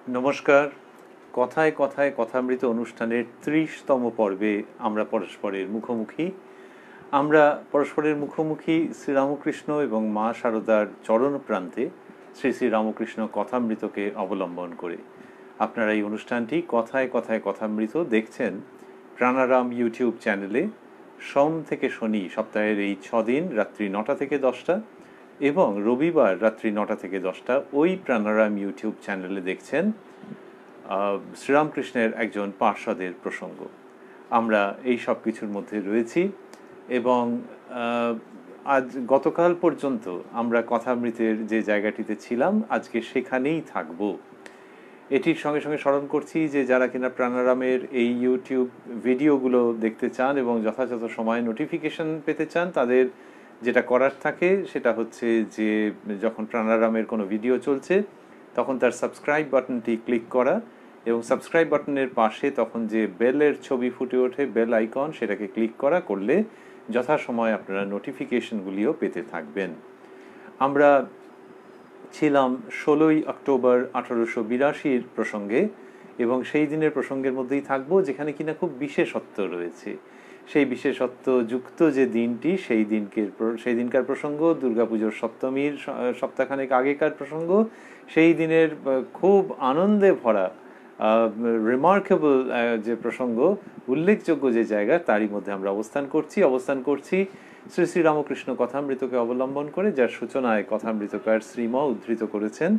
নমস্কার। কথায় কথায় কথামৃত অনুষ্ঠানের ৩০তম পর্বে আমরা পরস্পরের মুখোমুখি। আমরা পরস্পরের মুখোমুখি শ্রীরামকৃষ্ণ এবং মা শারদার চরণ প্রান্তে শ্রী শ্রী রামকৃষ্ণ কথামৃতকে অবলম্বন করে। আপনারা এই অনুষ্ঠানটি কথায় কথায় কথামৃত দেখছেন প্রাণারাম ইউটিউব চ্যানেলে সোম থেকে শনি সপ্তাহের এই ৬ দিন রাত্রি ৯টা থেকে ১০টা এবং রবিবার রাত্রি ৯টা থেকে ১০টা ওই প্রাণারাম ইউটিউব চ্যানেলে দেখছেন শ্রীরামকৃষ্ণের একজন পার্ষদের প্রসঙ্গ। আমরা এই সব কিছুর মধ্যে রয়েছি এবং আজ গতকাল পর্যন্ত আমরা কথামৃতের যে জায়গাটিতে ছিলাম আজকে সেখানেই থাকব। এটির সঙ্গে সঙ্গে স্মরণ করছি যে যারা কিনা প্রাণারামের এই ইউটিউব ভিডিওগুলো দেখতে চান এবং যথাযথ সময়ে নোটিফিকেশন পেতে চান, তাদের যেটা করার থাকে সেটা হচ্ছে যে যখন প্রাণারামের কোনো ভিডিও চলছে তখন তার সাবস্ক্রাইব বাটনটি ক্লিক করা এবং সাবস্ক্রাইব বাটনের পাশে তখন যে বেলের ছবি ফুটে ওঠে, বেল আইকন, সেটাকে ক্লিক করলে যথাসময়ে আপনারা নোটিফিকেশনগুলিও পেতে থাকবেন। আমরা ছিলাম ১৬ই অক্টোবর ১৮৮২ প্রসঙ্গে এবং সেই দিনের প্রসঙ্গের মধ্যেই থাকবো যেখানে কিনা খুব বিশেষত্ব রয়েছে। সেই বিশেষত্ব যুক্ত যে দিনটি সেই দিনকার প্রসঙ্গ, দুর্গাপুজোর সপ্তমীর সপ্তাহখানেক আগেকার প্রসঙ্গ, সেই দিনের খুব আনন্দে ভরা রিমার্কেবল যে প্রসঙ্গ, উল্লেখযোগ্য যে জায়গা, তারই মধ্যে আমরা অবস্থান করছি শ্রী শ্রী রামকৃষ্ণ কথামৃতকে অবলম্বন করে, যার সূচনায় কথামৃতকার শ্রীম উদ্ধৃত করেছেন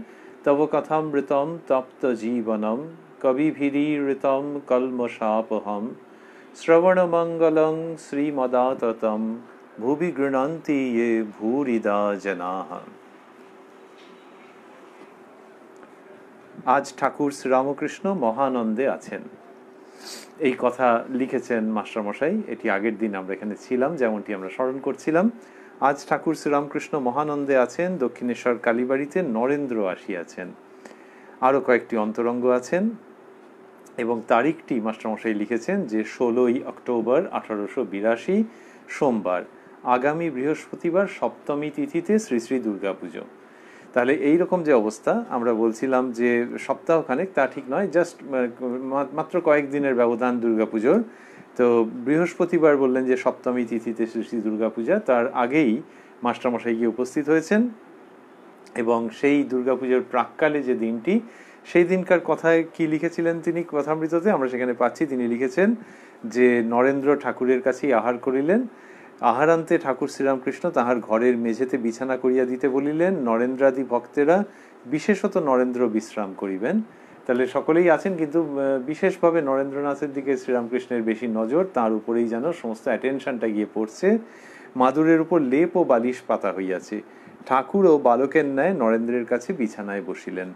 তব কথামৃতম তপ্ত জীবনম কবিভিরীৃতম কলমশাপহম শ্রবণমঙ্গলং শ্রীমদাততম ভুবি গৃণন্তি ये ভূরিদা জনাঃ। আজ ঠাকুর শ্রীরামকৃষ্ণ মহানন্দে আছেন, এই কথা লিখেছেন মাস্টারমশাই। এটি আগের দিন আমরা এখানে ছিলাম, যেমনটি আমরা স্মরণ করছিলাম। আজ ঠাকুর শ্রীরামকৃষ্ণ মহানন্দে আছেন, দক্ষিণেশ্বর কালীবাড়িতে নরেন্দ্র আসিয়াছেন, আরও কয়েকটি অন্তরঙ্গ আছেন এবং তারিখটি মাস্টারমশাই লিখেছেন যে ১৬ই অক্টোবর ১৮৮২ সোমবার, আগামী বৃহস্পতিবার সপ্তমী তিথিতে শ্রী শ্রী দুর্গাপুজো। তাহলে এইরকম যে অবস্থা, আমরা বলছিলাম যে সপ্তাহখানেক, তা ঠিক নয়, জাস্ট মাত্র কয়েকদিনের ব্যবধান দুর্গাপুজোর। তো বৃহস্পতিবার বললেন যে সপ্তমী তিথিতে শ্রী শ্রী দুর্গাপূজা, তার আগেই মাস্টারমশাই গিয়ে উপস্থিত হয়েছেন এবং সেই দুর্গাপুজোর প্রাককালে যে দিনটি, সেই দিনকার কথায় কি লিখেছিলেন তিনি কথামৃততে আমরা সেখানে পাচ্ছি। তিনি লিখেছেন যে নরেন্দ্র ঠাকুরের কাছেই আহার করিলেন, আহারান্তে ঠাকুর শ্রীরামকৃষ্ণ তাহার ঘরের মেঝেতে বিছানা করিয়া দিতে বলিলেন, নরেন্দ্রাদি ভক্তেরা বিশেষত নরেন্দ্র বিশ্রাম করিবেন। তাহলে সকলেই আছেন, কিন্তু বিশেষভাবে নরেন্দ্রনাথের দিকে শ্রীরামকৃষ্ণের বেশি নজর, তার উপরেই যেন সমস্ত অ্যাটেনশনটা গিয়ে পড়ছে। মাদুরের উপর লেপ ও বালিশ পাতা হইয়াছে, ঠাকুর ও বালকের ন্যায় নরেন্দ্রের কাছে বিছানায় বসিলেন।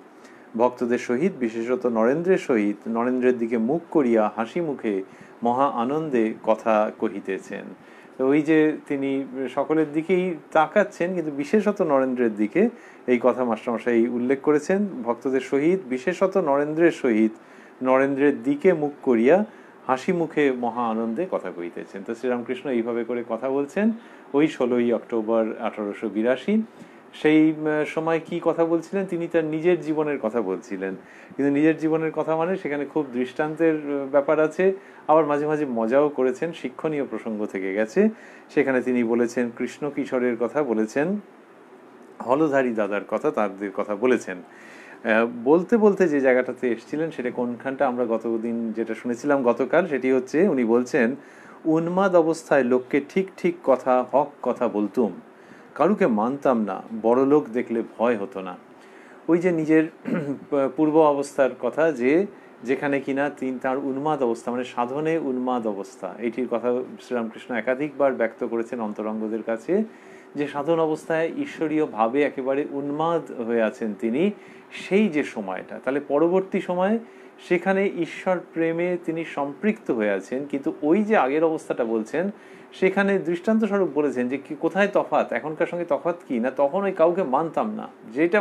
ভক্তদের সহিত, বিশেষত নরেন্দ্রের সহিত, নরেন্দ্রের দিকে মুখ করিয়া হাসি মুখে মহা আনন্দে কথা কহিতেছেন। ওই যে তিনি সকলের দিকেই তাকাচ্ছেন, কিন্তু বিশেষত নরেন্দ্রের দিকে, এই কথা মাস্টারমশাই উল্লেখ করেছেন। ভক্তদের সহিত, বিশেষত নরেন্দ্রের সহিত, নরেন্দ্রের দিকে মুখ করিয়া হাসি মুখে মহা আনন্দে কথা কহিতেছেন। তো শ্রীরামকৃষ্ণ এইভাবে করে কথা বলছেন ওই ১৬ই অক্টোবর ১৮৮২। সেই সময় কি কথা বলছিলেন? তিনি তার নিজের জীবনের কথা বলছিলেন, কিন্তু নিজের জীবনের কথা মানে সেখানে খুব দৃষ্টান্তের ব্যাপার আছে, আবার মাঝে মাঝে মজাও করেছেন, শিক্ষণীয় প্রসঙ্গ থেকে গেছে। সেখানে তিনি বলেছেন কৃষ্ণ কিশোরের কথা বলেছেন, হলধারী দাদার কথা, তাদের কথা বলেছেন। বলতে বলতে যে জায়গাটাতে এসেছিলেন সেটা কোনখানটা আমরা গতদিন যেটা শুনেছিলাম গতকাল, সেটি হচ্ছে উনি বলছেন, উন্মাদ অবস্থায় লোককে ঠিক ঠিক কথা, হক কথা বলতুম, কারুকে মানতাম না, বড় লোক দেখলে ভয় হতো না। ওই যে নিজের পূর্ব অবস্থার কথা, যে যেখানে কিনা তার উন্মাদ অবস্থা, মানে সাধনে উন্মাদ অবস্থা, এইটির কথা শ্রীরামকৃষ্ণ একাধিকবার ব্যক্ত করেছেন অন্তরঙ্গদের কাছে, যে সাধন অবস্থায় ঈশ্বরীয় ভাবে একেবারে উন্মাদ হয়ে আছেন তিনি, সেই যে সময়টা, তাহলে পরবর্তী সময়ে সেখানে ঈশ্বর প্রেমে তিনি সম্পৃক্ত হয়ে আছেন। কিন্তু ওই যে আগের অবস্থাটা বলছেন, সেখানে দৃষ্টান্ত স্বরূপ বলেছেন যে কোথায় তফাৎ, এখনকার সঙ্গে তফাৎ কি না, তখন ওই কাউকে মানতাম না, যেটা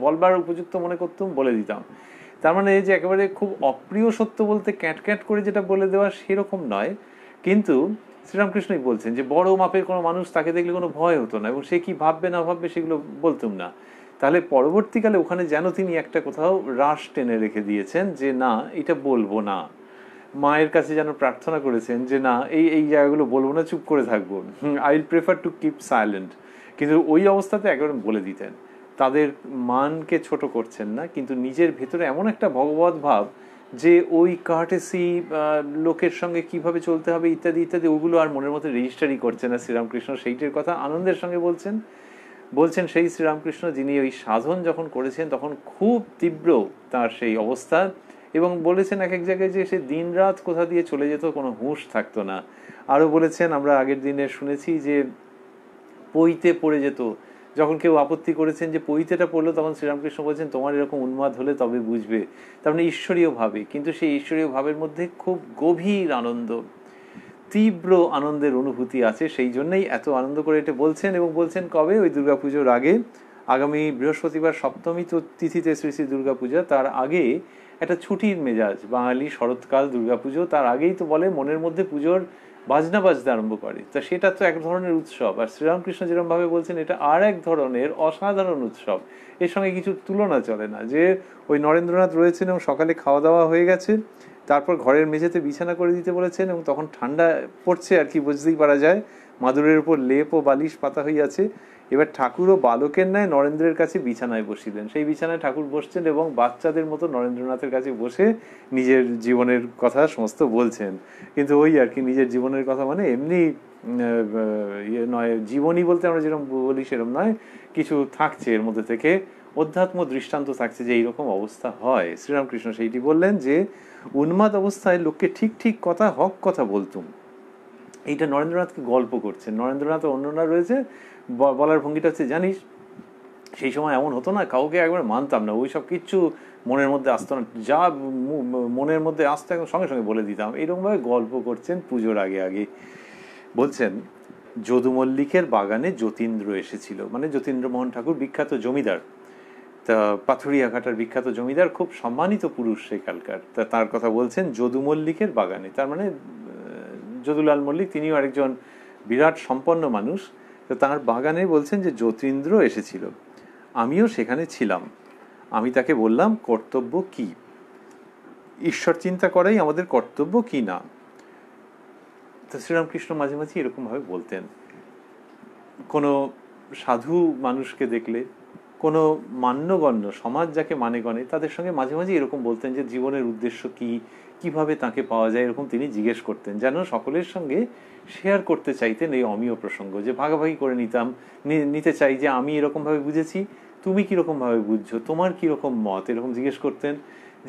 বলবার উপযুক্ত মনে করতাম বলে দিতাম। তার মানে এই যে একেবারে খুব অপ্রিয় সত্য বলতে ক্যাট ক্যাট করে যেটা বলে দেওয়া, সেরকম নয়। কিন্তু শ্রীরামকৃষ্ণই বলছেন যে বড় মাপের কোনো মানুষ, তাকে দেখলে কোনো ভয় হতো না, এবং সে কি ভাববে না ভাববে সেগুলো বলতুম না। তাহলে পরবর্তীকালে ওখানে যেন তিনি একটা কোথাও রাশ টেনে রেখে দিয়েছেন যে না এটা বলবো না, মায়ের কাছে যেন প্রার্থনা করেছেন যে না এই এই জায়গাগুলো বলবো না, চুপ করে থাকবো, I will prefer to keep silent. কিন্তু ওই অবস্থাতে একেবারে বলে দিতেন, তাদের মানকে ছোট করছেন না, কিন্তু নিজের ভেতরে এমন একটা ভগবত ভাব যে ওই কার্টেসি, লোকের সঙ্গে কিভাবে চলতে হবে ইত্যাদি ইত্যাদি, ওগুলো আর মনের মধ্যে রেজিস্টারই করছেন না শ্রীরামকৃষ্ণ। সেইটির কথা আনন্দের সঙ্গে বলছেন সেই শ্রীরামকৃষ্ণ যিনি ওই সাধন যখন করেছেন তখন খুব তীব্র তার সেই অবস্থা, এবং বলেছেন এক এক জায়গায় যে সে দিন রাত কোথা দিয়ে চলে যেত, কোনো হুঁশ থাকতো না। আরও বলেছেন, আমরা আগের দিনে শুনেছি যে পইতে পড়ে যেত, যখন কেউ আপত্তি করেছেন যে পইতেটা পড়লো, তখন শ্রীরামকৃষ্ণ বলছেন তোমার এরকম উন্মাদ হলে তবে বুঝবে, তার মানে ঈশ্বরীয় ভাবে, কিন্তু সেই ঈশ্বরীয় ভাবের মধ্যে খুব গভীর আনন্দ, তীব্র আনন্দের অনুভূতি আছে, সেই জন্যই এত আনন্দ করে এটা বলছেন। এবং বলছেন কবে? ওই দুর্গাপুজোর আগে, আগামী বৃহস্পতিবার সপ্তমী তিথিতে শ্রী শ্রী দুর্গাপূজা, তার আগে একটা ছুটির মেজাজ, বাঙালি শরৎকাল দুর্গাপুজো, তার আগেই তো বলে মনের মধ্যে পুজোর বাজনা বাজতে আরম্ভ করে, তা সেটা তো এক ধরনের উৎসব। আর শ্রীরামকৃষ্ণ যেরকম ভাবে বলছেন এটা আর এক ধরনের অসাধারণ উৎসব, এর সঙ্গে কিছু তুলনা চলে না। যে ওই নরেন্দ্রনাথ রয়েছেন এবং সকালে খাওয়া দাওয়া হয়ে গেছে, তারপর ঘরের মেঝেতে বিছানা করে দিতে বলেছেন, এবং তখন ঠান্ডা পড়ছে আর কি, বুঝতেই পারা যায়, মাদুরের উপর লেপ ও বালিশ পাতা হইয়াছে। এবার ঠাকুরও বালকের ন্যায় নরেন্দ্রের কাছে বিছানায় বসিলেন, সেই বিছানায় ঠাকুর বসছেন এবং বাচ্চাদের মতো নরেন্দ্রনাথের কাছে বসে নিজের জীবনের কথা সমস্ত বলছেন। কিন্তু ওই আর কি, নিজের জীবনের কথা মানে এমনি ইয়ে নয়, জীবনী বলতে আমরা যেরকম বলি সেরকম নয়, কিছু থাকছে এর মধ্যে থেকে, অধ্যাত্ম দৃষ্টান্ত থাকছে যে এইরকম অবস্থা হয়। শ্রীরামকৃষ্ণ সেইটি বললেন যে উন্মাদ অবস্থায় লোককে ঠিক ঠিক কথা, হক কথা বলতুম। এইটা নরেন্দ্রনাথকে গল্প করছেন, নরেন্দ্রনাথ অন্যরা রয়েছে, বলার ভঙ্গিটা হচ্ছে জানিস সেই সময় এমন হতো না, কাউকে একবার মানতাম না, ওই সব কিচ্ছু মনের মধ্যে আসতো না, যা মনের মধ্যে আসতো একদম সঙ্গে সঙ্গে বলে দিতাম, এইরকমভাবে গল্প করছেন পুজোর আগে আগে। বলছেন যদু মল্লিকের বাগানে যতীন্দ্র এসেছিল, মানে যতীন্দ্রমোহন ঠাকুর বিখ্যাত জমিদার, তা পাথুরিয়াঘাটার বিখ্যাত জমিদার, খুব সম্মানিত পুরুষ সেকালকার, তা তার কথা বলছেন যদু মল্লিকের বাগানে, তার মানে যদুলাল মল্লিক তিনিও আরেকজন বিরাট সম্পন্ন মানুষ, তো তার বাগানে বলছেন যে যতীন্দ্র এসেছিল, আমিও সেখানে ছিলাম। আমি তাকে বললাম কর্তব্য কি, ঈশ্বর চিন্তা করাই আমাদের কর্তব্য কি না। তো শ্রীরামকৃষ্ণ মাঝে মাঝে এরকমভাবে বলতেন, কোনো সাধু মানুষকে দেখলে, কোনো মান্যগণ্য সমাজ যাকে মানে গণে, তাদের সঙ্গে মাঝে মাঝে এরকম বলতেন যে জীবনের উদ্দেশ্য কি, কিভাবে তাকে পাওয়া যায়, এরকম তিনি জিজ্ঞেস করতেন, যেন সকলের সঙ্গে শেয়ার করতে চাইতেন এই অমীয় প্রসঙ্গ, যে ভাগাভাগি করে নিতে চাই যে আমি এরকমভাবে বুঝেছি, তুমি কীরকমভাবে বুঝছো, তোমার কীরকম মত, এরকম জিজ্ঞেস করতেন।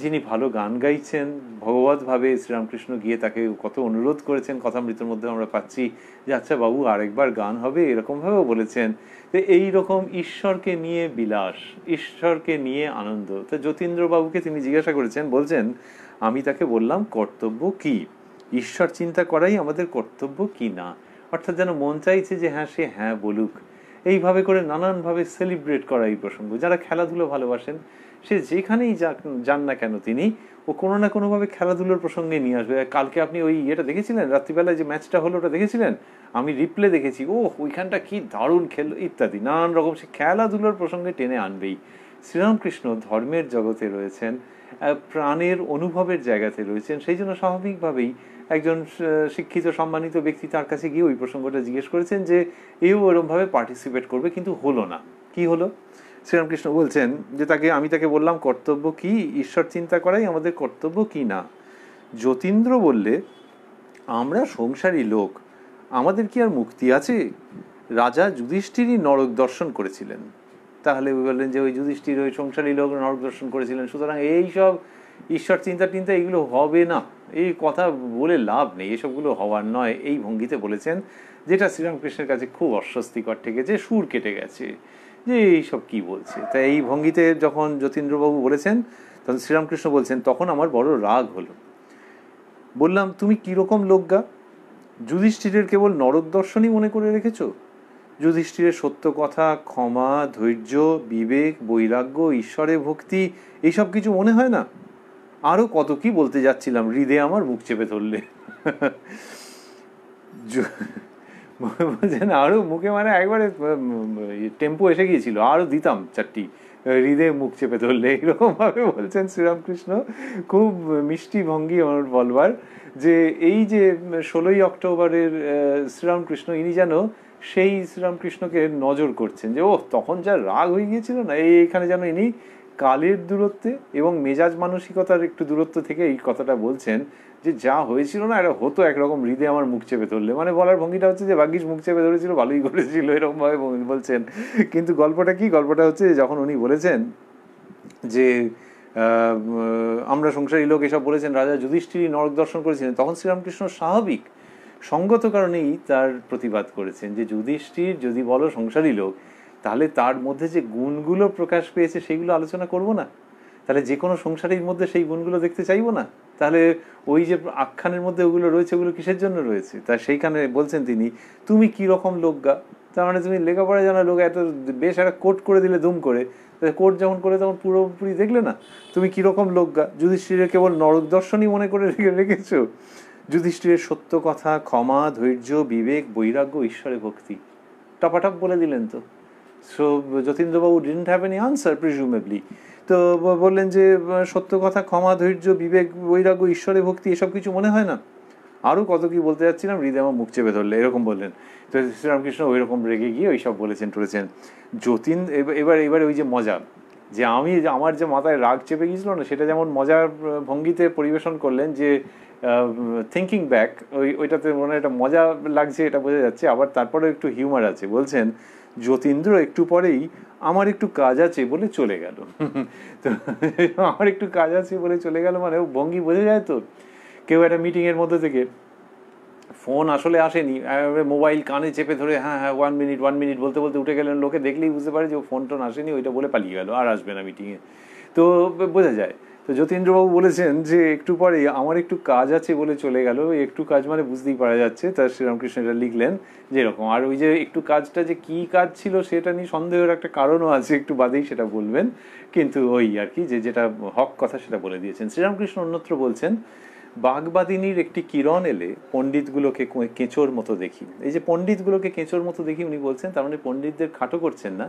যিনি ভালো গান গাইছেন ভগবতভাবে, শ্রীরামকৃষ্ণ গিয়ে তাকে কত অনুরোধ করেছেন, কথামৃতের মধ্যে আমরা পাচ্ছি যে আচ্ছা বাবু আরেকবার গান হবে, এরকমভাবেও বলেছেন। তো এইরকম ঈশ্বরকে নিয়ে বিলাস, ঈশ্বরকে নিয়ে আনন্দ। তো যতীন্দ্রবাবুকে তিনি জিজ্ঞাসা করেছেন, বলছেন আমি তাকে বললাম কর্তব্য কি, ঈশ্বর চিন্তা করাই আমাদের কর্তব্য কি না। অর্থাৎ যেন মন চাইছে যে হ্যাঁ সে হ্যাঁ বলুক, এইভাবে করে নানানভাবে সেলিব্রেট করা এই প্রসঙ্গ। যারা খেলাধুলো ভালোবাসেন, সে যেখানেই যান না কেন তিনি, ও কোনো না কোনোভাবে খেলাধুলোর প্রসঙ্গে নিয়ে আসবে। কালকে আপনি ওই ইয়েটা দেখেছিলেন, রাত্রিবেলায় যে ম্যাচটা হলো ওটা দেখেছিলেন? আমি রিপ্লে দেখেছি, ও ওইখানটা কি দারুণ খেললো ইত্যাদি, নানান রকম সে খেলাধুলোর প্রসঙ্গে টেনে আনবেই। শ্রীরামকৃষ্ণ ধর্মের জগতে রয়েছেন, প্রাণের অনুভবের জায়গাতে রয়েছেন, সেই জন্য স্বাভাবিকভাবেই একজন শিক্ষিত সম্মানিত ব্যক্তি তার কাছে গিয়ে ওই প্রসঙ্গটা জিজ্ঞেস করেছেন যে এও ওরমভাবে পার্টিসিপেট করবে, কিন্তু হলো না। কি হলো? শ্রীরামকৃষ্ণ বলছেন যে আমি তাকে বললাম কর্তব্য কি, ঈশ্বর চিন্তা করাই আমাদের কর্তব্য কি না। যতীন্দ্র বললে আমরা সংসারী লোক, আমাদের কি আর মুক্তি আছে? রাজা যুধিষ্ঠিরই নরক দর্শন করেছিলেন। তাহলে বললেন যে ওই যুধিষ্ঠির ওই সংসারী লোক নরক দর্শন করেছিলেন, সুতরাং এই সব ঈশ্বর চিন্তা টিন্তা এগুলো হবে না, এই কথা বলে লাভ নেই, এসবগুলো হওয়ার নয়, এই ভঙ্গিতে বলেছেন, যেটা শ্রীরামকৃষ্ণের কাছে খুব অস্বস্তিকর ঠেকেছে, সুর কেটে গেছে যে এইসব কি বলছে। তাই এই ভঙ্গিতে যখন যতীন্দ্রবাবু বলেছেন, তখন শ্রীরামকৃষ্ণ বলছেন তখন আমার বড় রাগ হলো। বললাম তুমি কিরকম লোকগা, যুধিষ্ঠিরের কেবল নরক দর্শনই মনে করে রেখেছো? যুধিষ্ঠিরের সত্য কথা, ক্ষমা, ধৈর্য, বিবেক, বৈরাগ্য, ঈশ্বরে ভক্তি, এইসব কিছু মনে হয় না? আরো কত কি বলতে যাচ্ছিলাম, হৃদে আমার মুখ চেপে ধরলে। বলছেন আরো মুখে মানে একবারে টেম্পো এসে গিয়েছিল, আরো দিতাম চারটি, হৃদয়ে মুখ চেপে ধরলে, এরকম ভাবে বলছেন শ্রীরামকৃষ্ণ। খুব মিষ্টি ভঙ্গি আমার বলবার, যে এই যে 16ই অক্টোবরের শ্রীরামকৃষ্ণ, ইনি যেন সেই শ্রীরামকৃষ্ণকে নজর করছেন যে ও তখন যা রাগ হয়ে গিয়েছিল না, এইখানে যেন ইনি কালের দূরত্বে এবং মেজাজ মানসিকতার একটু দূরত্ব থেকে এই কথাটা বলছেন, যে যা হয়েছিল না এটা হতো একরকম হৃদয়ে আমার মুখ চেপে ধরলে। মানে বলার ভঙ্গিটা হচ্ছে যে ভাগ্যিস মুখ চেপে ধরেছিল, ভালোই করেছিল, এরকম ভাবে বলছেন। কিন্তু গল্পটা কি, গল্পটা হচ্ছে যখন উনি বলেছেন যে আমরা সংসারী লোক এসব বলেছেন, রাজা যুধিষ্ঠির নরক দর্শন করেছিলেন, তখন শ্রীরামকৃষ্ণ স্বাভাবিক সঙ্গত কারণেই তার প্রতিবাদ করেছেন যে যুধিষ্ঠির যদি বলো সংসারী লোক, তাহলে তার মধ্যে যে গুণগুলো প্রকাশ পেয়েছে সেইগুলো আলোচনা করব না? তাহলে যে কোনো সংসারের মধ্যে সেই গুণগুলো দেখতে চাইবো না? তাহলে ওই যে আখ্যানের মধ্যে ওগুলো রয়েছে, ওগুলো কিসের জন্য রয়েছে? তা সেইখানে বলছেন তিনি, তুমি কি রকম লোক গা, তার মানে তুমি লেখাপড়া জানা লোক, এত বেশ একটা কোট করে দিলে দুম করে, কোট যখন করে তখন পুরোপুরি দেখলে না তুমি কিরকম লোক গা। যুধিষ্ঠিরের কেবল নরক দর্শনই মনে করে রেখেছো? যুধিষ্ঠিরের সত্য কথা, ক্ষমা, ধৈর্য, বিবেক, বৈরাগ্য, ঈশ্বরে ভক্তি টপাটপ বলে দিলেন। তো সো যতীন্দ্রবাবু didn't have any answer presumably. তো বললেন যে সত্য কথা, ক্ষমা, ধৈর্য, বিবেক, বৈরাগ্য, ঈশ্বরে ভক্তি, এসব কিছু মনে হয় না? আরও কত কি বলতে যাচ্ছিলাম, হৃদয় আমার মুখ চেপে ধরলে, এরকম বললেন। তো শ্রীরামকৃষ্ণ ওই রকম রেগে গিয়ে ওইসব বলেছেন টলেছেন। এবার ওই যে মজা, যে আমার যে মাথায় রাগ চেপে গিয়েছিল না, সেটা যেমন মজার ভঙ্গিতে পরিবেশন করলেন, যে থিঙ্কিং ব্যাক, ওইটাতে মনে একটা মজা লাগছে, এটা বোঝা যাচ্ছে। আবার তারপরে একটু হিউমার আছে। বলছেন যতীন্দ্র একটু পরেই আমার একটু কাজ আছে বলে চলে গেল। তো আমার একটু কাজ আছে বলে চলে গেল মানে ভঙ্গি বোঝা যায় তো। কেউ একটা মিটিংয়ের মধ্যে থেকে, ফোন আসলে আসেনি, মোবাইল কানে চেপে ধরে হ্যাঁ 1 মিনিট বলতে বলতে উঠে গেলেন, লোকে দেখলেই বুঝতে পারে যে ও ফোন টোন আসেনি, ওইটা বলে পালিয়ে গেল, আর আসবে না মিটিংয়ে। তো বোঝা যায়। তো যতীন্দ্রবাবু বলেছেন যে একটু পরে আমার একটু কাজ আছে বলে চলে গেল, একটু কাজ মানে বুঝতেই পারা যাচ্ছে। তার শ্রীরামকৃষ্ণ এটা লিখলেন যে এরকম। আর ওই যে একটু কাজটা যে কি কাজ ছিল সেটা নিয়ে সন্দেহের একটা কারণও আছে, একটু বাদেই সেটা বলবেন। কিন্তু ওই আর কি, যে যেটা হক কথা সেটা বলে দিয়েছেন। শ্রীরামকৃষ্ণ অন্যত্র বলছেন, বাগবাদিনীর একটি কিরণ এলে পণ্ডিতগুলোকে কেঁচোর মতো দেখি। এই যে পণ্ডিতগুলোকে কেঁচোর মতো দেখি উনি বলছেন, তার মানে পণ্ডিতদের খাটো করছেন না,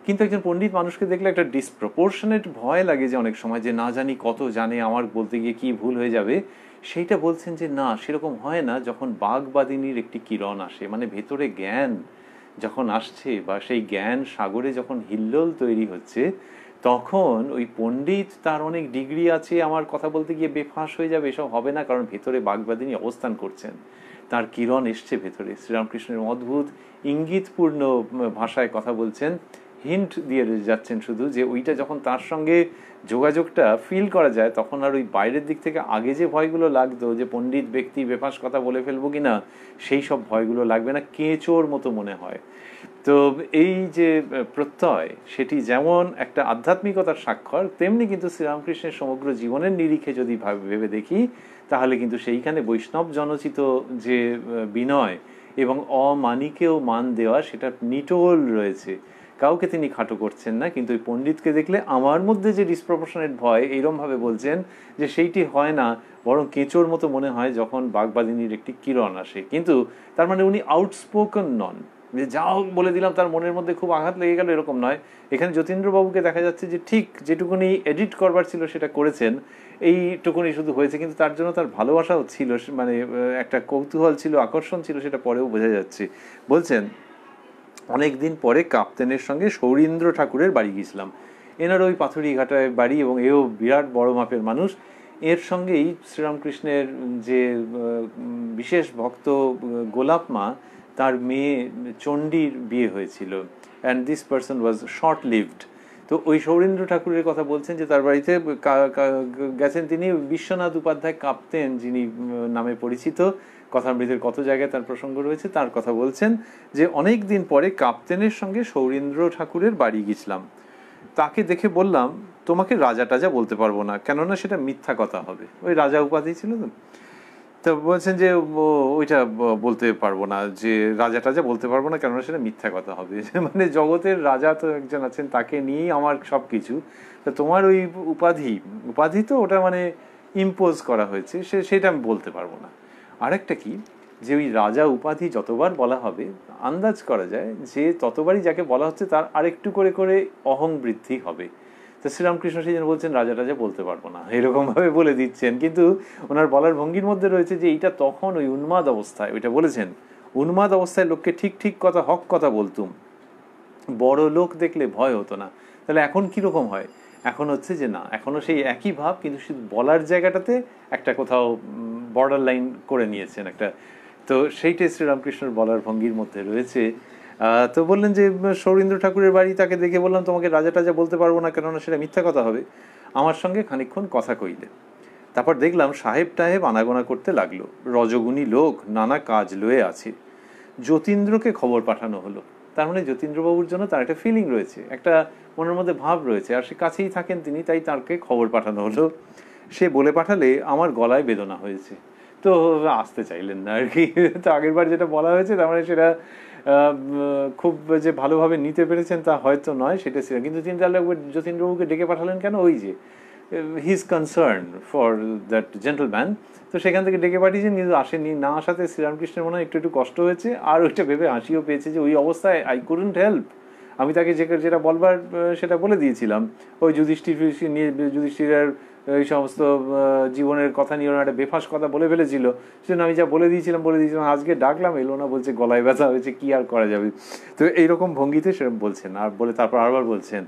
কিন্তু একজন পণ্ডিত মানুষকে দেখলে একটা ডিসপ্রপোর্শনেট ভয় লাগে, যে অনেক সময় যে না জানি কত জানে, আমার বলতে গিয়ে কি ভুল হয়ে যাবে। সেইটা বলছেন যে না, সেরকম হয় না যখন বাগবাদিনীর একটি কিরণ আসে, মানে ভেতরে জ্ঞান যখন আসছে, বা সেই জ্ঞান সাগরে যখন হিল্লোল তৈরি হচ্ছে, তখন ওই পণ্ডিত তার অনেক ডিগ্রি আছে, আমার কথা বলতে গিয়ে বেফাঁস হয়ে যাবে, এসব হবে না, কারণ ভেতরে বাগবাদিনী অবস্থান করছেন, তার কিরণ এসছে ভেতরে। শ্রীরামকৃষ্ণের অদ্ভুত ইঙ্গিতপূর্ণ ভাষায় কথা বলছেন, হিন্ট দিয়ে যাচ্ছেন শুধু, যে ওইটা যখন তার সঙ্গে যোগাযোগটা ফিল করা যায়, তখন আর ওই বাইরের দিক থেকে আগে যে ভয়গুলো লাগতো, যে পণ্ডিত ব্যক্তি বেফাঁস কথা বলে ফেলবো কিনা, সেই সব ভয়গুলো লাগবে না, কেঁচোর মতো মনে হয়। তো এই যে প্রত্যয়, সেটি যেমন একটা আধ্যাত্মিকতার স্বাক্ষর, তেমনি কিন্তু শ্রীরামকৃষ্ণের সমগ্র জীবনের নিরিখে যদি ভেবে দেখি, তাহলে কিন্তু সেইখানে বৈষ্ণব জনচিত যে বিনয় এবং অমানিকেও মান দেওয়া, সেটা নিটোল রয়েছে। কাউকে তিনি খাটো করছেন না, কিন্তু ওই পণ্ডিতকে দেখলে আমার মধ্যে যে ডিসপ্রপোর্শনেট ভয়, এইরকম ভাবে বলছেন যে সেইটি হয় না, বরং কেঁচোর মতো মনে হয় যখন বাগবাদিনীর একটি কিরণ আসে। কিন্তু তার মানে উনি আউটস্পোকেন নন, যে যা হোক বলে দিলাম, তার মনের মধ্যে খুব আঘাত লেগে গেল, এরকম নয়। এখানে যতীন্দ্রবাবুকে দেখা যাচ্ছে যে ঠিক যেটুকুনি এডিট করবার ছিল সেটা করেছেন, এইটুকুনি শুধু হয়েছে, কিন্তু তার জন্য তার ভালোবাসাও ছিল, মানে একটা কৌতূহল ছিল, আকর্ষণ ছিল, সেটা পরেও বোঝা যাচ্ছে। বলছেন অনেকদিন পরে কাপ্তেনের সঙ্গে সৌরীন্দ্র ঠাকুরের বাড়ি গিয়েছিলাম। এনার ওই পাথুরিঘাটায় বাড়ি, এবং এও বিরাট বড় মাপের মানুষ। এর সঙ্গেই শ্রীরামকৃষ্ণের যে বিশেষ ভক্ত গোলাপ মা, তার মেয়ে চণ্ডীর বিয়ে হয়েছিল, and this person was short lived. তো ওই সৌরীন্দ্র ঠাকুরের কথা বলছেন, যে তার বাড়িতে গেছেন তিনি বিশ্বনাথ উপাধ্যায় কাপ্তেন, যিনি নামে পরিচিত, কথামৃতের কত জায়গায় তার প্রসঙ্গ রয়েছে, তার কথা বলছেন যে অনেক দিন পরে কাপ্তেনের সঙ্গে সৌরীন্দ্র ঠাকুরের বাড়ি গেছিলাম। তাকে দেখে বললাম, তোমাকে রাজা টাজা বলতে পারবো না, কেননা সেটা মিথ্যা কথা হবে। ওই রাজা উপাধি ছিল তো। তো বলছেন যে ওইটা বলতে পারবো না, যে রাজা টাজা বলতে পারবো না, কেননা সেটা মিথ্যা কথা হবে। মানে জগতের রাজা তো একজন আছেন, তাকে নিয়েই আমার সব কিছু। তো তোমার ওই উপাধি তো ওটা মানে ইম্পোজ করা হয়েছে, সেটা আমি বলতে পারবো না। আরেকটা কি, যে ওই রাজা উপাধি যতবার বলা হবে আন্দাজ করা যায় যে ততবারই যাকে বলা হচ্ছে তার আরেকটু করে করে অহং বৃদ্ধি হবে। তো শ্রীরামকৃষ্ণ সেই জন্য বলছেন রাজা রাজা বলতে পারবো না, এরকমভাবে বলে দিচ্ছেন। কিন্তু ওনার বলার ভঙ্গির মধ্যে রয়েছে যে এইটা তখন ওই উন্মাদ অবস্থায়, ওইটা বলেছেন উন্মাদ অবস্থায় লোককে ঠিক ঠিক কথা হক কথা বলতুম, বড় লোক দেখলে ভয় হতো না। তাহলে এখন কীরকম হয়? এখন হচ্ছে যে না, এখনও সেই একই ভাব, কিন্তু শুধু বলার জায়গাটাতে একটা কোথাও বর্ডার লাইন করে নিয়েছেন একটা। তো সেইটাই শ্রীরামকৃষ্ণর বলার ভঙ্গির মধ্যে রয়েছে। তো বললেন যে সৌরীন্দ্র ঠাকুরের বাড়ি, তাকে দেখে বললাম তোমাকে রাজা টাজা বলতে পারবো না, কেননা সেটা মিথ্যা কথা হবে, আমার সঙ্গে খানিকক্ষণ কথা কইলে। তারপর দেখলাম সাহেব টাহেব আনাগোনা করতে লাগলো, রজগুণী লোক নানা কাজ লয়ে আছে। যতীন্দ্রকে খবর পাঠানো হলো। তার মানে যতীন্দ্রবাবুর জন্য তার একটা ফিলিং রয়েছে, একটা মনের মধ্যে ভাব রয়েছে, আর সে কাছেই থাকেন তিনি, তাই তাকে খবর পাঠানো হলো। সে বলে পাঠালে আমার গলায় বেদনা হয়েছে, তো আসতে চাইলেন না আর কি। তো আগের বার যেটা বলা হয়েছে তার মানে সেটা খুব যে ভালোভাবে নিতে পেরেছেন তা হয়তো নয়, সেটা ছিল। কিন্তু তিনি তাহলে যতীন্দ্রবাবুকে ডেকে পাঠালেন কেন? ওই যে he is concern for that gentleman, তো সেখান থেকে ডেকে পাঠিয়েছেন, কিন্তু আসেনি। না আসাতে শ্রীরামকৃষ্ণের মনে হয় একটু একটু কষ্ট হয়েছে, আর ওইটা ভেবে হাসিও পেয়েছে যে ওই অবস্থায় আই কুডন্ট হেল্প, আমি তাকে যেটা বলবার সেটা বলে দিয়েছিলাম। ওই যুধিষ্ঠির নিয়ে, যুধিষ্ঠিরের এই সমস্ত জীবনের কথা নিয়ে ওরা একটা বেফাস কথা বলে ফেলেছিল, সেজন্য আমি যা বলে দিয়েছিলাম, আজকে ডাকলাম এলো না, বলছে গলায় ব্যথা হয়েছে, কি আর করা যাবে। তো এইরকম ভঙ্গিতে সেরকম বলছেন। আর বলে তারপর আরবার বলছেন,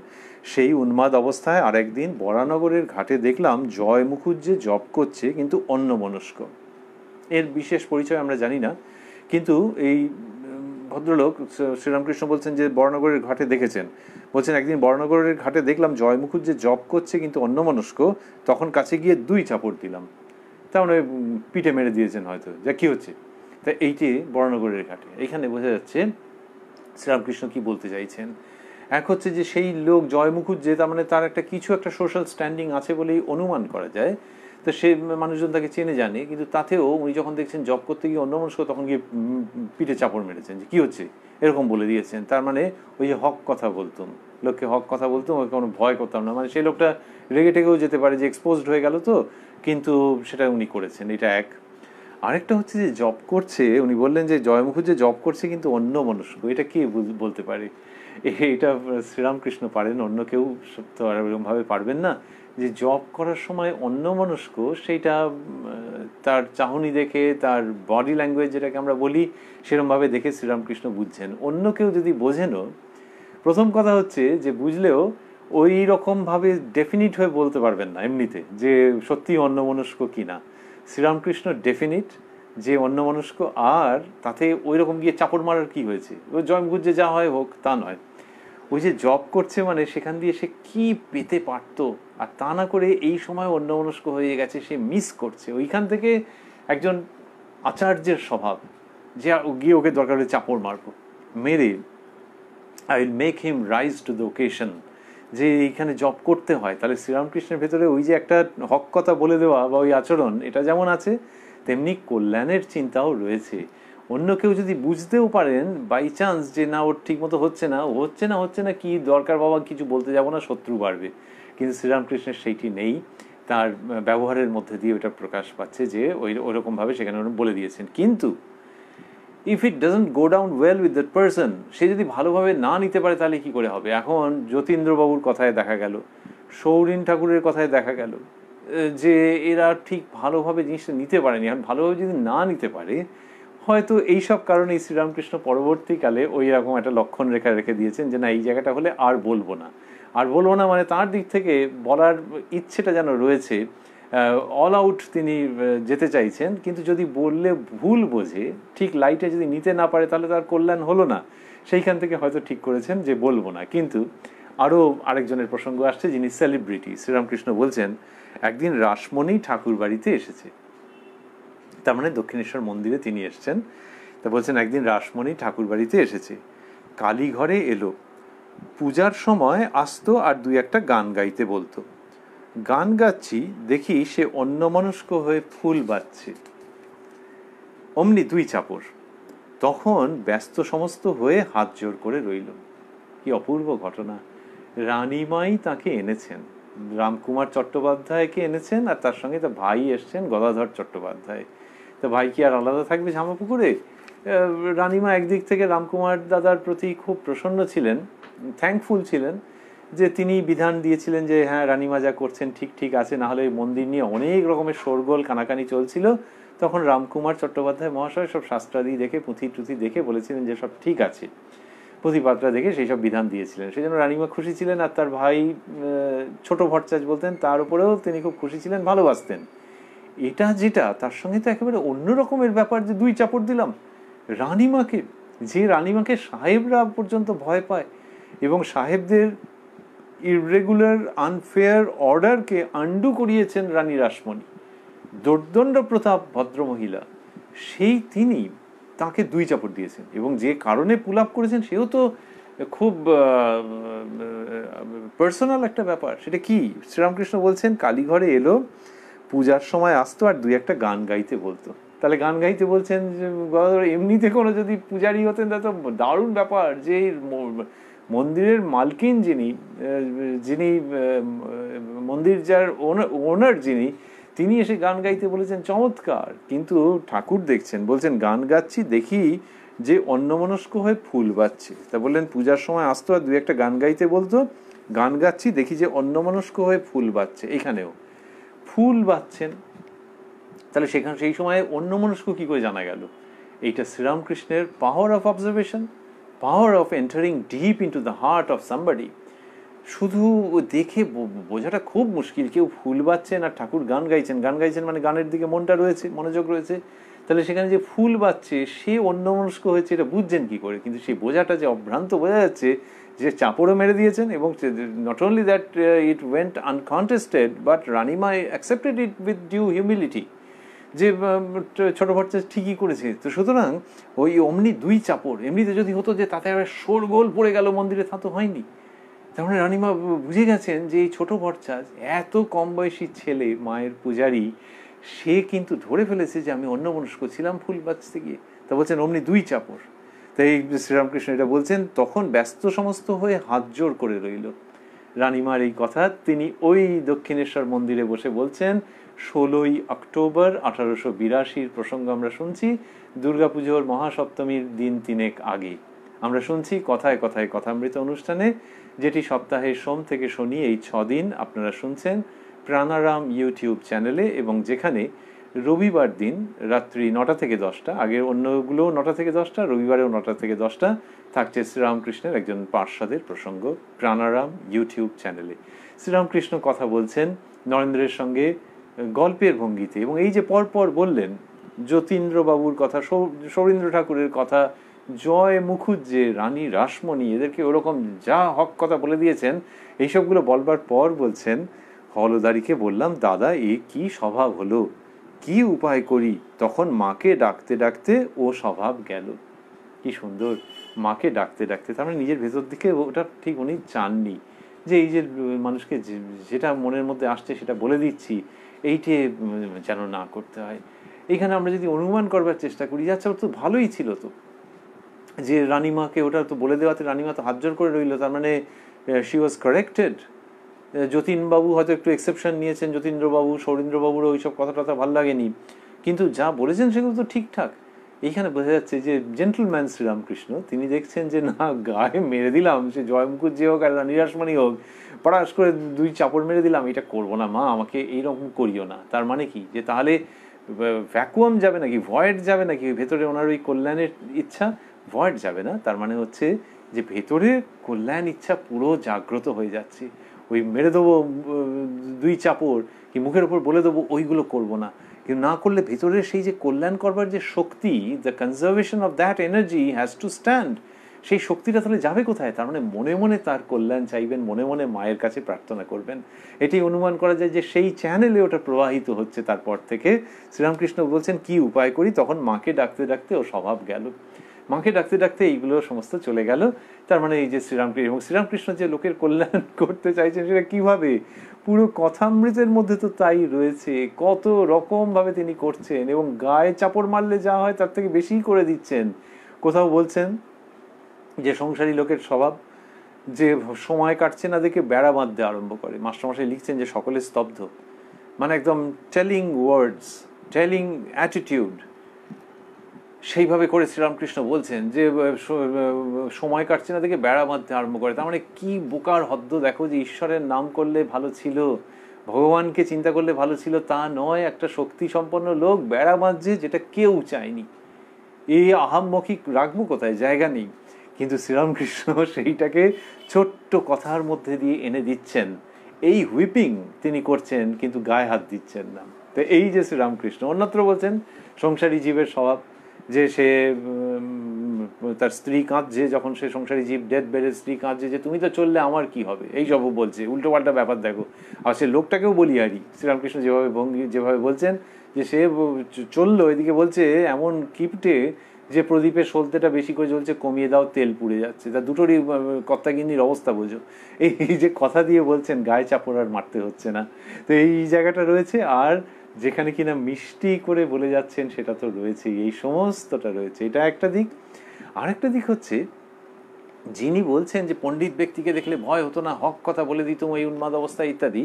সেই উন্মাদ অবস্থায় আরেকদিন বরানগরের ঘাটে দেখলাম জয় মুখুজ্জে জপ করছে কিন্তু অন্যমনস্ক। এর বিশেষ পরিচয় আমরা জানি না, কিন্তু এই ভদ্রলোক শ্রীরামকৃষ্ণ বলছেন যে বরানগরের ঘাটে দেখেছেন। বলছেন একদিন বরানগরের ঘাটে দেখলাম জয় মুখুজ্জে জপ করছে কিন্তু অন্যমনস্ক, তখন কাছে গিয়ে 2 চাপড় দিলাম। তা মানে পিঠে মেরে দিয়েছেন হয়তো, যা কি হচ্ছে। তা এইটি বরানগরের ঘাটে, এইখানে বোঝা যাচ্ছে শ্রীরামকৃষ্ণ কি বলতে চাইছেন। এক হচ্ছে যে সেই লোক জয় মুখুজ্জে, তার মানে তার একটা কিছু একটা সোশ্যাল স্ট্যান্ডিং আছে বলেই অনুমান করা যায়, তো সে মানুষজন তাকে চেনে জানে। কিন্তু তাতেও উনি যখন দেখছেন জব করতে গিয়ে অন্যমনস্ক, তখন গিয়ে পিঠে চাপড় মেরেছেন যে কি হচ্ছে, এরকম বলে দিয়েছেন। তার মানে ওই যে হক কথা বলতুম, লোককে হক কথা বলতুম, ওই কোনো ভয় করতাম না, মানে সেই লোকটা রেগে টেগেও যেতে পারে যে এক্সপোজড হয়ে গেল, তো কিন্তু সেটা উনি করেছেন, এটা এক। আরেকটা হচ্ছে যে জব করছে, উনি বললেন যে জয় মুখুজ্জে জব করছে কিন্তু অন্যমনস্ক, এটা কে বলতে পারে? এটা শ্রীরামকৃষ্ণ পারেন, অন্য কেউ তো আর এরকমভাবে পারবেন না। যে জব করার সময় অন্যমনস্ক, সেইটা তার চাহনি দেখে, তার বডি ল্যাঙ্গুয়েজ যেটাকে আমরা বলি, সেরকমভাবে দেখে শ্রীরামকৃষ্ণ বুঝছেন। অন্য কেউ যদি বোঝেনও, প্রথম কথা হচ্ছে যে বুঝলেও ওই রকমভাবে ডেফিনিট হয়ে বলতে পারবেন না এমনিতে যে সত্যি অন্যমনস্ক কি না। শ্রীরামকৃষ্ণ ডেফিনিট যে অন্যমনস্ক, আর তাতে ওই রকম গিয়ে চাপড় মারার কি হয়েছে, ওই জয়মগুজ্জে যা হয় হোক তা নয়। ওই যে জব করছে মানে সেখান দিয়ে সে কি পেতে পারতো, আর তা না করে এই সময় অন্যমনস্ক হয়ে গেছে, সে মিস করছে। ওইখান থেকে একজন আচার্যের স্বভাব যে গিয়ে ওকে দরকার হলে চাপড় মারবো, মেরে I will make him rise to the occasion, যে এইখানে জব করতে হয়। তাহলে শ্রীরামকৃষ্ণের ভেতরে ওই যে একটা হক কথা বলে দেওয়া বা ওই আচরণ, এটা যেমন আছে, তেমনি কল্যাণের চিন্তাও রয়েছে। অন্য কেউ যদি বুঝতেও পারেন বাই চান্স যে না ওর ঠিক মতো হচ্ছে না কি দরকার বাবা, কিছু বলতে যাব না, শত্রু বাড়বে, কিন্তু শ্রীরামকৃষ্ণের সেইটি নেই। তার ব্যবহারের মধ্যে দিয়ে ওটা প্রকাশ পাচ্ছে যে ওইরকমভাবে সেখানে বলে দিয়েছেন। কিন্তু if it doesn't go down well with that person, সে যদি ভালোভাবে না নিতে পারে তাহলে কি করে হবে? এখন যতীন্দ্রবাবুর কথায় দেখা গেল, সৌরিন ঠাকুরের কথায় দেখা গেল যে এরা ঠিক ভালোভাবে জিনিসটা নিতে পারেনি। এখন ভালোভাবে যদি না নিতে পারে, হয়তো এইসব কারণেই শ্রীরামকৃষ্ণ পরবর্তীকালে ওই রকম একটা লক্ষণ রেখা রেখে দিয়েছেন যে না, এই জায়গাটা হলে আর বলবো না। আর বলবো না মানে তার দিক থেকে বলার ইচ্ছেটা যেন রয়েছে, অল আউট তিনি যেতে চাইছেন, কিন্তু যদি বললে ভুল বোঝে, ঠিক লাইটে যদি নিতে না পারে, তাহলে তার কল্যাণ হলো না। সেইখান থেকে হয়তো ঠিক করেছেন যে বলবো না। কিন্তু আরও আরেকজনের প্রসঙ্গ আসছে যিনি সেলিব্রিটি। শ্রীরামকৃষ্ণ বলছেন একদিন রাসমণি ঠাকুর বাড়িতে এসেছে, তার মানে দক্ষিণেশ্বর মন্দিরে তিনি এসছেন। তা বলছেন একদিন রাসমণি ঠাকুর বাড়িতে এসেছে, কালীঘরে এলো, পূজার সময় আসতো আর 2-1 গান গাইতে বলতো। গান গাচ্ছি দেখি সে অন্যমনস্ক হয়ে ফুল বাজছে, অমনি 2 চাপড়। তখন ব্যস্ত সমস্ত হয়ে হাত জোর করে রইল। কি অপূর্ব ঘটনা! রানীমাই তাকে এনেছেন, রামকুমার চট্টোপাধ্যায়কে এনেছেন, আর তার সঙ্গে তার ভাই এসছেন গদাধর চট্টোপাধ্যায়। তো ভাই কি আর আলাদা থাকবে ঝামাপুকুরে? রানীমা একদিক থেকে রামকুমার দাদার প্রতি খুব প্রসন্ন ছিলেন, থ্যাঙ্কফুল ছিলেন যে তিনি বিধান দিয়েছিলেন যে হ্যাঁ রানীমা যা করছেন ঠিক ঠিক আছে, না হলে মন্দির নিয়ে অনেক রকমের শোরগোল কানাকানি চলছিল। তখন রামকুমার চট্টোপাধ্যায় মহাশয় সব শাস্ত্রাদি দেখে পুঁথি টুথি দেখে বলেছিলেন যে সব ঠিক আছে, পুঁথিপাত্রা দেখে সেই সব বিধান দিয়েছিলেন। সেই জন্য রানীমা খুশি ছিলেন, আর তার ভাই ছোট ভট্টাচ বলতেন, তার উপরেও তিনি খুব খুশি ছিলেন, ভালোবাসতেন। এটা যেটা তার সঙ্গে তো একেবারে অন্য রকমের ব্যাপার যে 2 চাপড় দিলাম রানীমাকে, যে রানীমাকে সাহেবরা পর্যন্ত ভয় পায় এবং সাহেবদের ইররেগুলার আনফেয়ার অর্ডারকে আন্ডু করিয়েছেন রানী রাসমণি, দোর্দণ্ড প্রতাপ ভদ্রমহিলা, সেই তিনি তাকে 2 চাপড় দিয়েছেন। এবং যে কারণে পুল আপ করেছেন সেও তো খুব পার্সোনাল একটা ব্যাপার। সেটা কি? শ্রীরামকৃষ্ণ বলছেন কালীঘরে এলো, পূজার সময় আসতো আর 2-1টা গান গাইতে বলতো। তাহলে গান গাইতে বলছেন যে এমনিতে কোনো যদি পূজারি হতেন তা তো দারুণ ব্যাপার, যে মন্দিরের মালকিন যিনি, মন্দির যার ওনার যিনি, তিনি এসে গান গাইতে বলেছেন, চমৎকার। কিন্তু ঠাকুর দেখছেন, বলছেন গান গাচ্ছি দেখি যে অন্যমনস্ক হয়ে ফুল বাজছে। তা বললেন পূজার সময় আসতো আর 2-1টা গান গাইতে বলতো, গান গাচ্ছি দেখি যে অন্যমনস্ক হয়ে ফুল বাজছে। এখানেও ফুল বাজছেন, তাহলে সেখানে সেই সময় অন্যমনস্ক কি করে জানা গেল? এইটা শ্রীরামকৃষ্ণের power of observation, power of entering deep into the heart of somebody. শুধু দেখে বোঝাটা খুব মুশকিল, কেউ ফুল বাজছেন আর ঠাকুর গান গাইছেন, গান গাইছেন মানে গানের দিকে মনটা রয়েছে, মনোযোগ রয়েছে, তাহলে সেখানে যে ফুল বাজছে সে অন্যমনস্ক হয়েছে এটা বুঝছেন কি করে? কিন্তু সেই বোঝাটা যে অভ্রান্ত বোঝা যাচ্ছে, যে চাপড়ও মেরে দিয়েছেন, এবং not only that it went uncontested but রানীমা accepted it with due humility, যে ছোট ভট্টাচ ঠিকই করেছে। তো সুতরাং ওই অমনি 2 চাপড়, এমনিতে যদি হতো যে তাতে আবার শোরগোল পড়ে গেল মন্দিরে, তা তো হয়নি। তার মানে রানীমা বুঝে গেছেন যে এই ছোট ভট্টাচ এত কম বয়সী ছেলে, মায়ের পূজারী, সে কিন্তু ধরে ফেলেছে যে আমি অন্যমনস্ক ছিলাম ফুল বাজতে গিয়ে। তা বলছেন অমনি 2 চাপড়। তাই শ্রীরামকৃষ্ণ এটা বলছেন, তখন ব্যস্ত সমস্ত হয়ে হাত জোর করে রইল। রানীমার এই কথা তিনি ওই দক্ষিণেশ্বর মন্দিরে বসে বলছেন। 16ই অক্টোবর 1882 প্রসঙ্গ আমরা শুনছি, দুর্গাপুজোর মহাসপ্তমীর দিন 3 আগে আমরা শুনছি কথায় কথায় কথামৃত অনুষ্ঠানে, যেটি সপ্তাহে সোম থেকে শনি এই 6 দিন আপনারা শুনছেন প্রাণারাম ইউটিউব চ্যানেলে, এবং যেখানে রবিবার দিন রাত্রি 9টা থেকে 10টা, আগের অন্যগুলো 9টা থেকে 10টা, রবিবারেও 9টা থেকে 10টা থাকছে শ্রীরামকৃষ্ণের একজন পার্ষদের প্রসঙ্গ প্রাণারাম ইউটিউব চ্যানেলে। শ্রীরামকৃষ্ণ কথা বলছেন নরেন্দ্রের সঙ্গে গল্পের ভঙ্গিতে, এবং এই যে পরপর বললেন যতীন্দ্রবাবুর কথা, সৌরীন্দ্র ঠাকুরের কথা, জয় মুখুজ্জে, রানী রাসমণি, এদেরকে ওরকম যা হক কথা বলে দিয়েছেন, এইসবগুলো বলবার পর বলছেন হলদারিকে বললাম, দাদা এ কি স্বভাব হলো, কি উপায় করি? তখন মাকে ডাকতে ডাকতে ও স্বভাব গেল। কি সুন্দর, মাকে ডাকতে ডাকতে, তার মানে নিজের ভেতর দিকে ওটা ঠিক উনি চাননি যে এই যে মানুষকে যেটা মনের মধ্যে আসছে সেটা বলে দিচ্ছি, এইটে যেন না করতে হয়। এইখানে আমরা যদি অনুমান করবার চেষ্টা করি, যাচ্ছে ওর তো ভালোই ছিল, তো যে রানীমাকে ওটা তো বলে দেওয়াতে রানীমা তো হাত জোর করে রইল, তার মানে শি ওয়াজ কারেক্টেড। যতীনবাবু হয়তো একটু এক্সেপশন নিয়েছেন, যতীন্দ্রবাবু, সৌরীন্দ্রবাবুরও ওইসব কথা টথা ভালো লাগেনি, কিন্তু যা বলেছেন সেগুলো তো ঠিকঠাক। এইখানে বোঝা যাচ্ছে যে জেন্টলম্যান শ্রীরামকৃষ্ণ, তিনি দেখছেন যে না, গায়ে মেরে দিলাম, সে জয় মুখুজ্জে হোক আর রানী রাসমণি হোক, পড়াশ করে 2 চাপড় মেরে দিলাম, এটা করবো না মা, আমাকে এইরকম করিও না। তার মানে কি, যে তাহলে ভ্যাকুয়াম যাবে নাকি, ভয়েড যাবে নাকি ভেতরে ওনার ওই কল্যাণের ইচ্ছা? ভয়েড যাবে না, তার মানে হচ্ছে যে ভেতরে কল্যাণ ইচ্ছা পুরো জাগ্রত হয়ে যাচ্ছে। ওই মেরে দেবো 2 চাপড় কি মুখের ওপর বলে দেবো, ওইগুলো করবো না। কিন্তু না করলে ভেতরের সেই যে কল্যাণ করবার যে শক্তি, the conservation of that energy has to stand, সেই শক্তিটা তাহলে যাবে কোথায়? তার মানে মনে মনে তার কল্যাণ চাইবেন, মনে মনে মায়ের কাছে প্রার্থনা করবেন। এটি অনুমান করা যায় যে সেই চ্যানেলে ওটা প্রবাহিত হচ্ছে। তারপর থেকে শ্রীরামকৃষ্ণ বলছেন কি উপায় করি? তখন মাকে ডাকতে ডাকতে ও স্বভাব গেল, মাকে ডাকতে ডাকতে এইগুলো সমস্ত চলে গেল। তার মানে এই যে শ্রীরামকৃষ্ণ, এবং শ্রীরামকৃষ্ণ যে লোকের কল্যাণ করতে চাইছেন সেটা কিভাবে, পুরো কথামৃতের মধ্যে তো তাই রয়েছে, কত রকম ভাবে তিনি করছেন, এবং গায়ে চাপড় মারলে যা হয় তার থেকে বেশি করে দিচ্ছেন। কোথাও বলছেন যে সংসারী লোকের স্বভাব, যে সময় কাটছে না দেখে বেড়া বাঁধতে আরম্ভ করে। মাস্টারমশাই লিখছেন যে সকলে স্তব্ধ, মানে একদম টেলিং ওয়ার্ডস, টেলিং অ্যাটিটিউড, সেইভাবে করে শ্রীরামকৃষ্ণ বলছেন যে সময় কাটছে না দেখে বেড়া বাঁধতে আরম্ভ করে। তার মানে কি বোকার হদ্দ দেখো, যে ঈশ্বরের নাম করলে ভালো ছিল, ভগবানকে চিন্তা করলে ভালো ছিল, তা নয়, একটা শক্তি সম্পন্ন লোক বেড়া বাঁধছে, যেটা কেউ চায়নি। এই আহাম্মকি রাখবো কোথায়, জায়গা নেই। কিন্তু শ্রীরামকৃষ্ণ সেইটাকে ছোট্ট কথার মধ্যে দিয়ে এনে দিচ্ছেন। এই হুইপিং তিনি করছেন, কিন্তু গায়ে হাত দিচ্ছেন না। তো এই যে শ্রীরামকৃষ্ণ অন্যত্র বলছেন সংসারী জীবের স্বভাব, যে সে তার স্ত্রী কাঁদছে, যখন সে সংসারী জীব ডেড বেডের স্ত্রী কাঁদছে, যে তুমি তো চললে আমার কি হবে, এই সব বলছে, উল্টো পাল্টা ব্যাপার দেখো। আর সে লোকটাকেও বলিহারি, শ্রীরামকৃষ্ণ যেভাবে বলছেন যে সে চললো, এদিকে বলছে এমন কিপটে যে প্রদীপের সলতেটা বেশি করে জ্বলছে, কমিয়ে দাও, তেল পুড়ে যাচ্ছে। তা দুটোরই কর্তাগিন্নির অবস্থা বোঝো। এই যে কথা দিয়ে বলছেন, গায়ে চাপড় আর মারতে হচ্ছে না। তো এই জায়গাটা রয়েছে। আর যেখানে কিনা মিষ্টি করে বলে যাচ্ছেন, সেটা তো রয়েছে, এই সমস্তটা রয়েছে। এটা একটা দিক। আরেকটা দিক হচ্ছে, যিনি বলছেন যে পণ্ডিত ব্যক্তিকে দেখলে ভয় হতো না, হক কথা বলে দিত এই উন্মাদ অবস্থায় ইত্যাদি,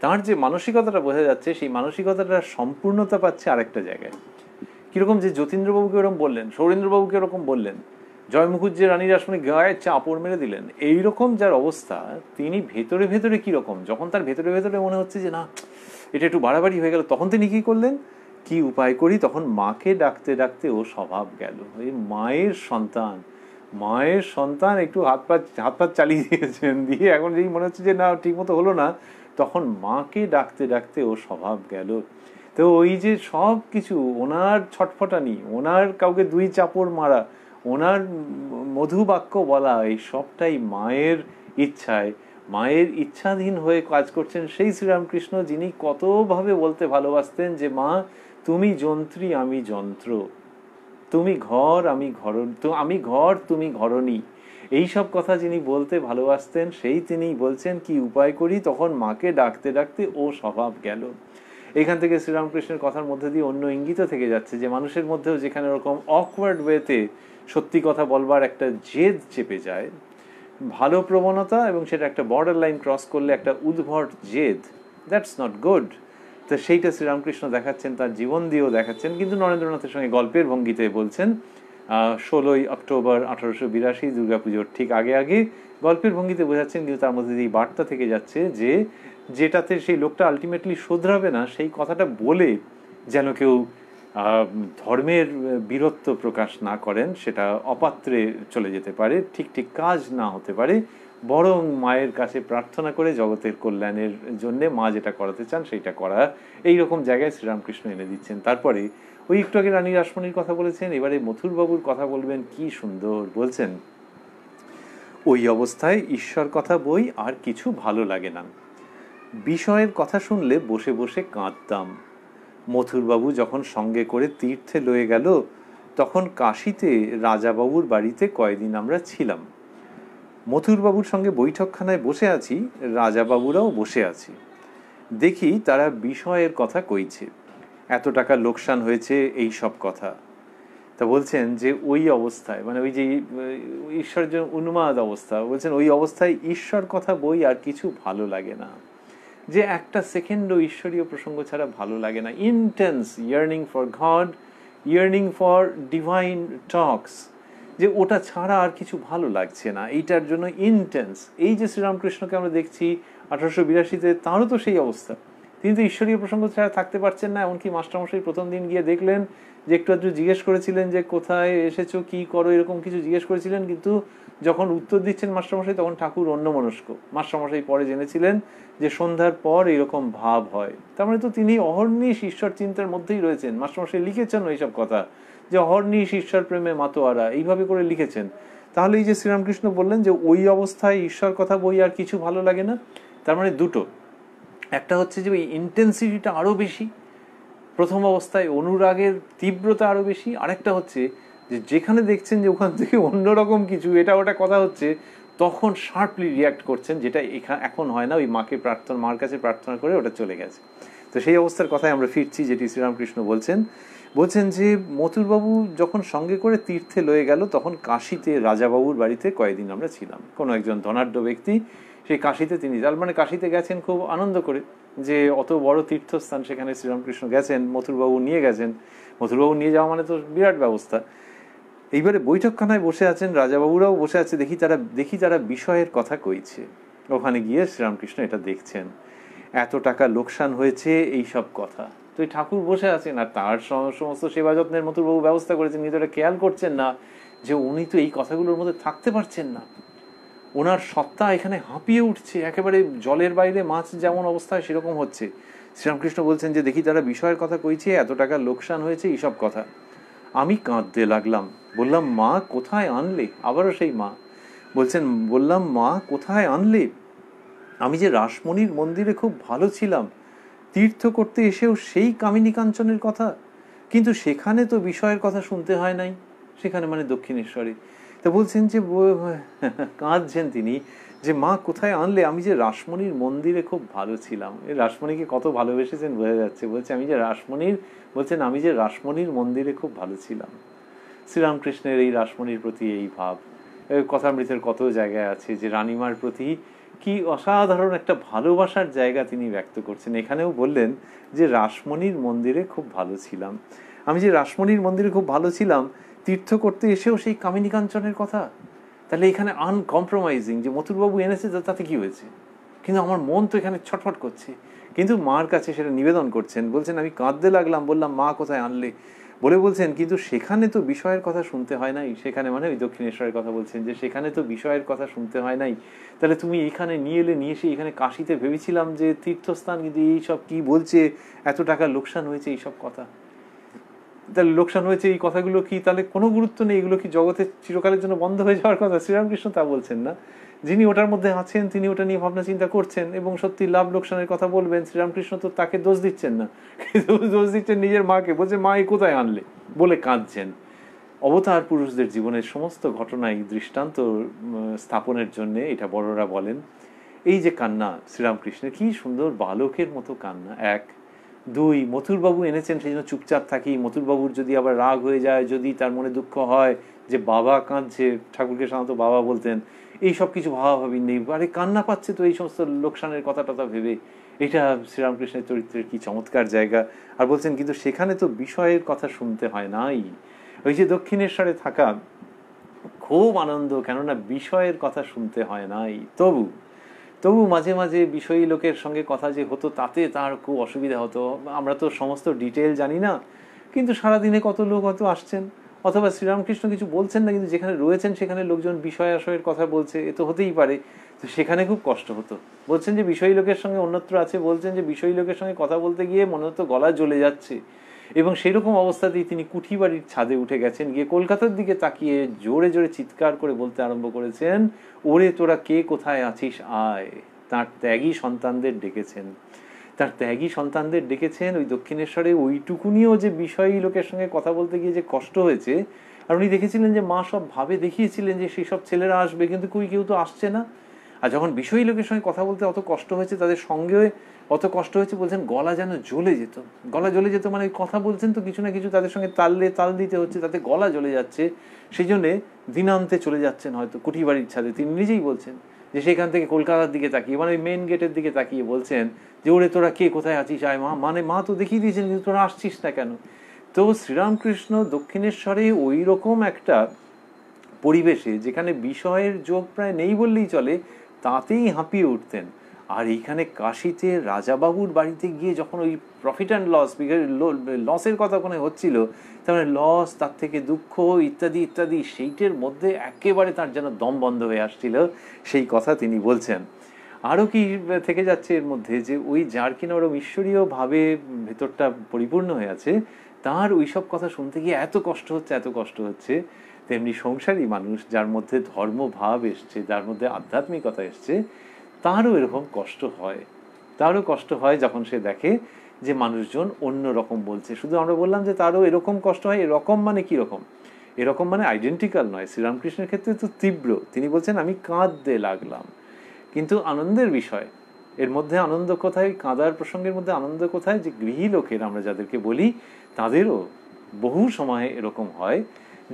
তার যে মানসিকতাটা বোঝা যাচ্ছে, সেই মানসিকতাটা সম্পূর্ণতা পাচ্ছে আরেকটা জায়গায়। কিরকম, যে যতীন্দ্রবাবুকে ওরকম বললেন, সৌরেন্দ্রবাবুকে ওরকম বললেন, জয় মুখুজ্জে রানীর আসনে গায়ে চাপড় মেরে দিলেন, এইরকম যার অবস্থা, তিনি ভেতরে ভেতরে কিরকম, যখন তার ভেতরে ভেতরে মনে হচ্ছে যে না এটা একটু বাড়াবাড়ি হয়ে গেল, তখন তিনি কি করলেন, কি উপায় করি, তখন মাকে ডাকতে ডাকতে ও স্বভাব গেল। এই মায়ের সন্তান একটু হাত পা চালিয়ে দিয়েছেন, দিয়ে এখন যেই মনে হচ্ছে যে না ঠিক মতো হলো না, তখন মাকে ডাকতে ডাকতে ও স্বভাব গেল। তো ওই যে সব কিছু, ওনার ছটফটানি, ওনার কাউকে দুই চাপড় মারা, ওনার মধু বাক্য বলা, এই সবটাই মায়ের ইচ্ছায়, মায়ের ইচ্ছাধীন হয়ে কাজ করছেন সেই শ্রীরামকৃষ্ণ, যিনি কতভাবে বলতে ভালোবাসতেন যে মা তুমি যন্ত্রী আমি যন্ত্র, তুমি ঘর আমি ঘর তুমি ঘরণী, এইসব কথা যিনি বলতে ভালোবাসতেন, সেই তিনি বলছেন কি উপায় করি, তখন মাকে ডাকতে ডাকতে ও স্বভাব গেল। এখান থেকে শ্রীরামকৃষ্ণের কথার মধ্যে দিয়ে অন্য ইঙ্গিত থেকে যাচ্ছে যে মানুষের মধ্যেও যেখানে ওরকম অকওয়ার্ড ওয়েতে সত্যি কথা বলবার একটা জেদ চেপে যায়, ভালো প্রবণতা, এবং সেটা একটা বর্ডার লাইন ক্রস করলে একটা উদ্ভট জেদ, দ্যাটস নট গুড। তো সেইটা শ্রীরামকৃষ্ণ দেখাচ্ছেন, তার জীবন দিয়েও দেখাচ্ছেন, কিন্তু নরেন্দ্রনাথের সঙ্গে গল্পের ভঙ্গিতে বলছেন। 16ই অক্টোবর 1882 দুর্গাপুজোর ঠিক আগে আগে গল্পের ভঙ্গিতে বোঝাচ্ছেন, কিন্তু তার মধ্যে এই বার্তা থেকে যাচ্ছে যে যেটাতে সেই লোকটা আলটিমেটলি শোধরাবে না, সেই কথাটা বলে যেন কেউ ধর্মের বীরত্ব প্রকাশ না করেন, সেটা অপাত্রে চলে যেতে পারে, ঠিক ঠিক কাজ না হতে পারে, বরং মায়ের কাছে প্রার্থনা করে জগতের কল্যাণের জন্য মা যেটা করাতে চান সেইটা করা, এইরকম জায়গায় শ্রীরামকৃষ্ণ এনে দিচ্ছেন। তারপরে ওই একটু আগে রানী রাসমণির কথা বলেছেন, এবারে মথুরবাবুর কথা বলবেন, কি সুন্দর বলছেন, ওই অবস্থায় ঈশ্বর কথা বই আর কিছু ভালো লাগে না, বিষয়ের কথা শুনলে বসে বসে কাঁদতাম। মথুরবাবু যখন সঙ্গে করে তীর্থে লয়ে গেল, তখন কাশীতে রাজাবাবুর বাড়িতে কয়েকদিন আমরা ছিলাম। মথুরবাবুর সঙ্গে বৈঠকখানায় বসে আছি, রাজাবাবুরাও বসে আছি। দেখি তারা বিষয়ের কথা কইছে, এত টাকা লোকসান হয়েছে, এই সব কথা। তা বলছেন যে ওই অবস্থায়, মানে ওই যে ঈশ্বর যে উন্মাদ অবস্থা, বলছেন ওই অবস্থায় ঈশ্বর কথা বই আর কিছু ভালো লাগে না, যে একটা সেকেন্ডও ঈশ্বরীয় প্রসঙ্গ ছাড়া ভালো লাগে না। Intense yearning for God, yearning for divine talks, যে ওটা ছাড়া আর কিছু ভালো লাগছে না, এইটার জন্য ইন্টেন্স। এই যে শ্রীরামকৃষ্ণকে আমরা দেখছি 1882-তে, তাঁরও তো সেই অবস্থা, তিনি তো ঈশ্বরীয় প্রসঙ্গ ছাড়া থাকতে পারছেন না। এমনকি মাস্টারমশাই প্রথম দিন গিয়ে দেখলেন যে একটু আধটু জিজ্ঞেস করেছিলেন যে কোথায় এসেছো, কি করো, এরকম কিছু জিজ্ঞেস করেছিলেন, কিন্তু যখন উত্তর দিচ্ছেন মাস্টারমশাই, তখন ঠাকুর অন্যমনস্ক। মাস্টারমশাই পরে জেনেছিলেন যে সন্ধ্যার পর এরকম ভাব হয়, তার মানে তো তিনি অহর্নিশ ঈশ্বর চিন্তার মধ্যেই রয়েছেন। মাস্টারমশাই লিখেছেন এইসব কথা, যে অহর্নিশ ঈশ্বর প্রেমে মাতোয়ারা, এইভাবে করে লিখেছেন। তাহলে এই যে শ্রীরামকৃষ্ণ বললেন যে ওই অবস্থায় ঈশ্বর কথা বই আর কিছু ভালো লাগে না, তার মানে দুটো, একটা হচ্ছে যে ওই ইন্টেন্সিটিটা আরো বেশি, প্রথম অবস্থায় অনুরাগের তীব্রতা আরো বেশি, আরেকটা হচ্ছে যে যেখানে দেখছেন যে ওখান থেকে অন্যরকম কিছু এটা ওটা কথা হচ্ছে, তখন শার্পলি রিয়াক্ট করছেন, যেটা এখন হয় না। ওই মার কাছে প্রার্থনা করে ওটা চলে গেছে। তো সেই অবস্থার কথায় আমরা ফিরছি, যেটি শ্রীরামকৃষ্ণ বলছেন যে মথুরবাবু যখন সঙ্গে করে তীর্থে লয়ে গেল, তখন কাশীতে রাজাবাবুর বাড়িতে কয়েকদিন আমরা ছিলাম। কোনো একজন ধনাঢ্য ব্যক্তি সেই কাশিতে তিনি, তার মানে কাশিতে গেছেন খুব আনন্দ করে, যে অত বড় তীর্থস্থান সেখানে শ্রীরামকৃষ্ণ গেছেন, মথুরবাবু নিয়ে গেছেন। মথুরবাবু নিয়ে যাওয়া মানে তো বিরাট ব্যবস্থা। এইবারে বৈঠকখানায় বসে আছেন, রাজাবাবুরাও বসে আছে, দেখি তারা বিষয়ের কথা কইছে। ওখানে গিয়ে শ্রীরামকৃষ্ণ এটা দেখছেন, এত টাকা লোকসান হয়েছে এই সব কথা। তো এই ঠাকুর বসে আছেন আর তার সমস্ত সেবা যত্নের মথুরবাবু ব্যবস্থা করেছেন, কিন্তু এটা খেয়াল করছেন না যে উনি তো এই কথাগুলোর মধ্যে থাকতে পারছেন না। ওনার সত্তা এখানে হাঁপিয়ে উঠছে, একেবারে জলের বাইরে মাছ যেমন অবস্থায় সেরকম হচ্ছে। শ্রীরামকৃষ্ণ বলছেন যে দেখি তারা বিষয়ের কথা কইছে, এত টাকা লোকসান হয়েছে এইসব কথা। আমি কাঁদতে লাগলাম, বললাম মা কোথায় আনলে? আবারও সেই মা বলছেন, বললাম মা কোথায় আনলে? আমি যে রাসমণির মন্দিরে খুব ভালো ছিলাম, তীর্থ করতে এসেও সেই কামিনী কাঞ্চনের কথা, কিন্তু সেখানে তো বিষয়ের কথা শুনতে হয় নাই। সেখানে মানে দক্ষিণেশ্বরে। তা বলছেন যে কাঁদছেন তিনি যে মা কোথায় আনলে? আমি যে রাসমণির মন্দিরে খুব ভালো ছিলাম। এই রাসমণিকে কত ভালোবেসেছেন বোঝা যাচ্ছে। বলছে আমি যে রাসমণির মন্দিরে খুব ভালো ছিলাম। শ্রীরামকৃষ্ণের এই রাসমণির প্রতি এই ভাব কথামৃতের কত জায়গায় আছে, যে রানীমার প্রতি কি অসাধারণ একটা ভালোবাসার জায়গা তিনি ব্যক্ত করছেন। এখানেও বললেন যে রাসমণির মন্দিরে খুব ভালো ছিলাম। আমি যে রাসমণির মন্দিরে খুব ভালো ছিলাম, তীর্থ করতে এসেও সেই কামিনী কাঞ্চনের কথা। তাহলে এখানে আনকম্প্রোমাইজিং, যে মথুরবাবু এনেছে তাতে কি হয়েছে, কিন্তু আমার মন তো এখানে ছটফট করছে। কিন্তু মার কাছে সেটা নিবেদন করছেন। বলছেন আমি কাঁদতে লাগলাম, বললাম মা কোথায় আনলে? বলছেন কিন্তু সেখানে তো বিষয়ের কথা শুনতে হয় নাই। সেখানে মানে ওই দক্ষিণেশ্বরের কথা বলছেন, যে সেখানে তো বিষয়ের কথা শুনতে হয় নাই। তাহলে তুমি এখানে নিয়ে এসে এখানে কাশিতে ভেবেছিলাম যে তীর্থস্থান, কিন্তু এইসব কি বলছে, এত টাকা লোকসান হয়েছে এইসব কথা। তাহলে লোকসান হয়েছে এই কথাগুলো কি তাহলে কোনো গুরুত্ব নেই? এগুলো কি জগতে চিরকালের জন্য বন্ধ হয়ে যাওয়ার কথা? শ্রীরামকৃষ্ণ তা বলছেন না। যিনি ওটার মধ্যে আছেন তিনি ওটা নিয়ে ভাবনা চিন্তা করছেন এবং সত্যি লাভ লোকসানের কথা বলবেন। শ্রীরামকৃষ্ণ তো তাকে দোষ দিচ্ছেন না, কিন্তু দোষ দিচ্ছেন নিজের মাকে। বলছে মা এই কোথায় আনলে বলে কাঁদছেন। অবতার পুরুষদের জীবনের সমস্ত ঘটনাই দৃষ্টান্ত স্থাপনের জন্য এটা বড়রা বলেন। এই যে কান্না শ্রীরামকৃষ্ণের, কি সুন্দর বালকের মতো কান্না। এক, দুই, মথুরবাবু এনেছেন সেই জন্য চুপচাপ থাকি। মথুরবাবুর যদি আবার রাগ হয়ে যায়, যদি তার মনে দুঃখ হয় যে বাবা কাঁদছে, ঠাকুরকে সাধারণত বাবা বলতেন, এই সব কিছু ভাবাভাবি নেই, আরে কান্না পাচ্ছে তো এই সমস্ত লোকসানের কথা টথা ভেবে। এটা শ্রীরামকৃষ্ণের চরিত্রের কি চমৎকার জায়গা। আর বলছেন কিন্তু সেখানে তো বিষয়ের কথা শুনতে হয় নাই। ওই যে দক্ষিণেশ্বরে থাকা খুব আনন্দ, কেননা বিষয়ের কথা শুনতে হয় নাই। তবু মাঝে মাঝে বিষয়ী লোকের সঙ্গে কথা যে হতো, তাতে তার খুব অসুবিধা হতো। আমরা তো সমস্ত ডিটেল জানি না, কিন্তু সারাদিনে কত লোক হয়তো আসছেন, অথবা শ্রীরামকৃষ্ণ কিছু বলছেন না, কিন্তু যেখানে রয়েছেন সেখানে লোকজন বিষয় আশয়ের কথা বলছে, এ তো হতেই পারে। তো সেখানে খুব কষ্ট হতো। বলছেন যে বিষয়ী লোকের সঙ্গে অন্যত্র আছে, বলছেন যে বিষয়ী লোকের সঙ্গে কথা বলতে গিয়ে মনে হতো গলা জ্বলে যাচ্ছে। এবং সেরকম অবস্থাতেই তিনি কুঠি বাড়ির ছাদে উঠে গেছেন, গিয়ে কলকাতার দিকে তাকিয়ে জোরে জোরে চিৎকার করে বলতে আরম্ভ করেছেন, ওরে তোরা কে কোথায় আছিস আয়। তার ত্যাগী সন্তানদের ডেকেছেন ওই দক্ষিণেশ্বরে। ওইটুকুনিও যে বিষয়ী লোকের সঙ্গে কথা বলতে গিয়ে যে কষ্ট হয়েছে। আর উনি দেখেছিলেন যে মা সব ভাবে দেখিয়েছিলেন যে সেই সব ছেলেরা আসবে, কিন্তু কেউ তো আসছে না। আর যখন বিষয়ী লোকের সঙ্গে কথা বলতে অত কষ্ট হয়েছে, তাদের সঙ্গে অত কষ্ট হয়েছে, বলছেন গলা যেন জ্বলে যেত। মানে কথা বলছেন তো কিছু না কিছু তাদের সঙ্গে তাল দিতে হচ্ছে, তাতে গলা জ্বলে যাচ্ছে। সেই জন্যে দিনান্তে চলে যাচ্ছেন হয়তো কুঠি বাড়ির ছাদে। তিনি নিজেই বলছেন যে সেখান থেকে কলকাতার দিকে তাকিয়ে, মানে মেন গেটের দিকে তাকিয়ে বলছেন যে ওরে তোরা কে কোথায় আছিস আয় মা। মানে মা তো দেখিয়ে দিয়েছেন, কিন্তু তোরা আসছিস না কেন? তো শ্রীরামকৃষ্ণ দক্ষিণেশ্বরে ওই রকম একটা পরিবেশে, যেখানে বিষয়ের যোগ প্রায় নেই বললেই চলে, তাতেই হাঁপিয়ে উঠতেন। আর এইখানে কাশিতে রাজাবাবুর বাড়িতে গিয়ে যখন ওই প্রফিট অ্যান্ড লসের কথা ওখানে হচ্ছিল, তার লস, তার থেকে দুঃখ ইত্যাদি ইত্যাদি, সেইটের মধ্যে একেবারে তার যেন দম বন্ধ হয়ে আসছিল। সেই কথা তিনি বলছেন। আরও কি থেকে যাচ্ছে এর মধ্যে, যে ওই যার কিনা ওরম ঈশ্বরীয় ভাবে ভেতরটা পরিপূর্ণ হয়ে আছে, তার ওইসব কথা শুনতে গিয়ে এত কষ্ট হচ্ছে। তেমনি সংসারী মানুষ, যার মধ্যে ধর্মভাব এসছে, যার মধ্যে আধ্যাত্মিকতা এসছে, তারও এরকম কষ্ট হয় যখন সে দেখে যে মানুষজন অন্য রকম বলছে। শুধু আমরা বললাম যে তারও এরকম কষ্ট হয়। এরকম মানে কিরকম? এরকম মানে আইডেন্টিক্যাল নয়। শ্রীরামকৃষ্ণের ক্ষেত্রে তো তীব্র। তিনি বলছেন আমি কাঁদতে লাগলাম। কিন্তু আনন্দের বিষয় এর মধ্যে আনন্দ কোথায়? কাঁদার প্রসঙ্গের মধ্যে আনন্দ কোথায়? যে গৃহী লোকের আমরা যাদেরকে বলি, তাদেরও বহু সময় এরকম হয়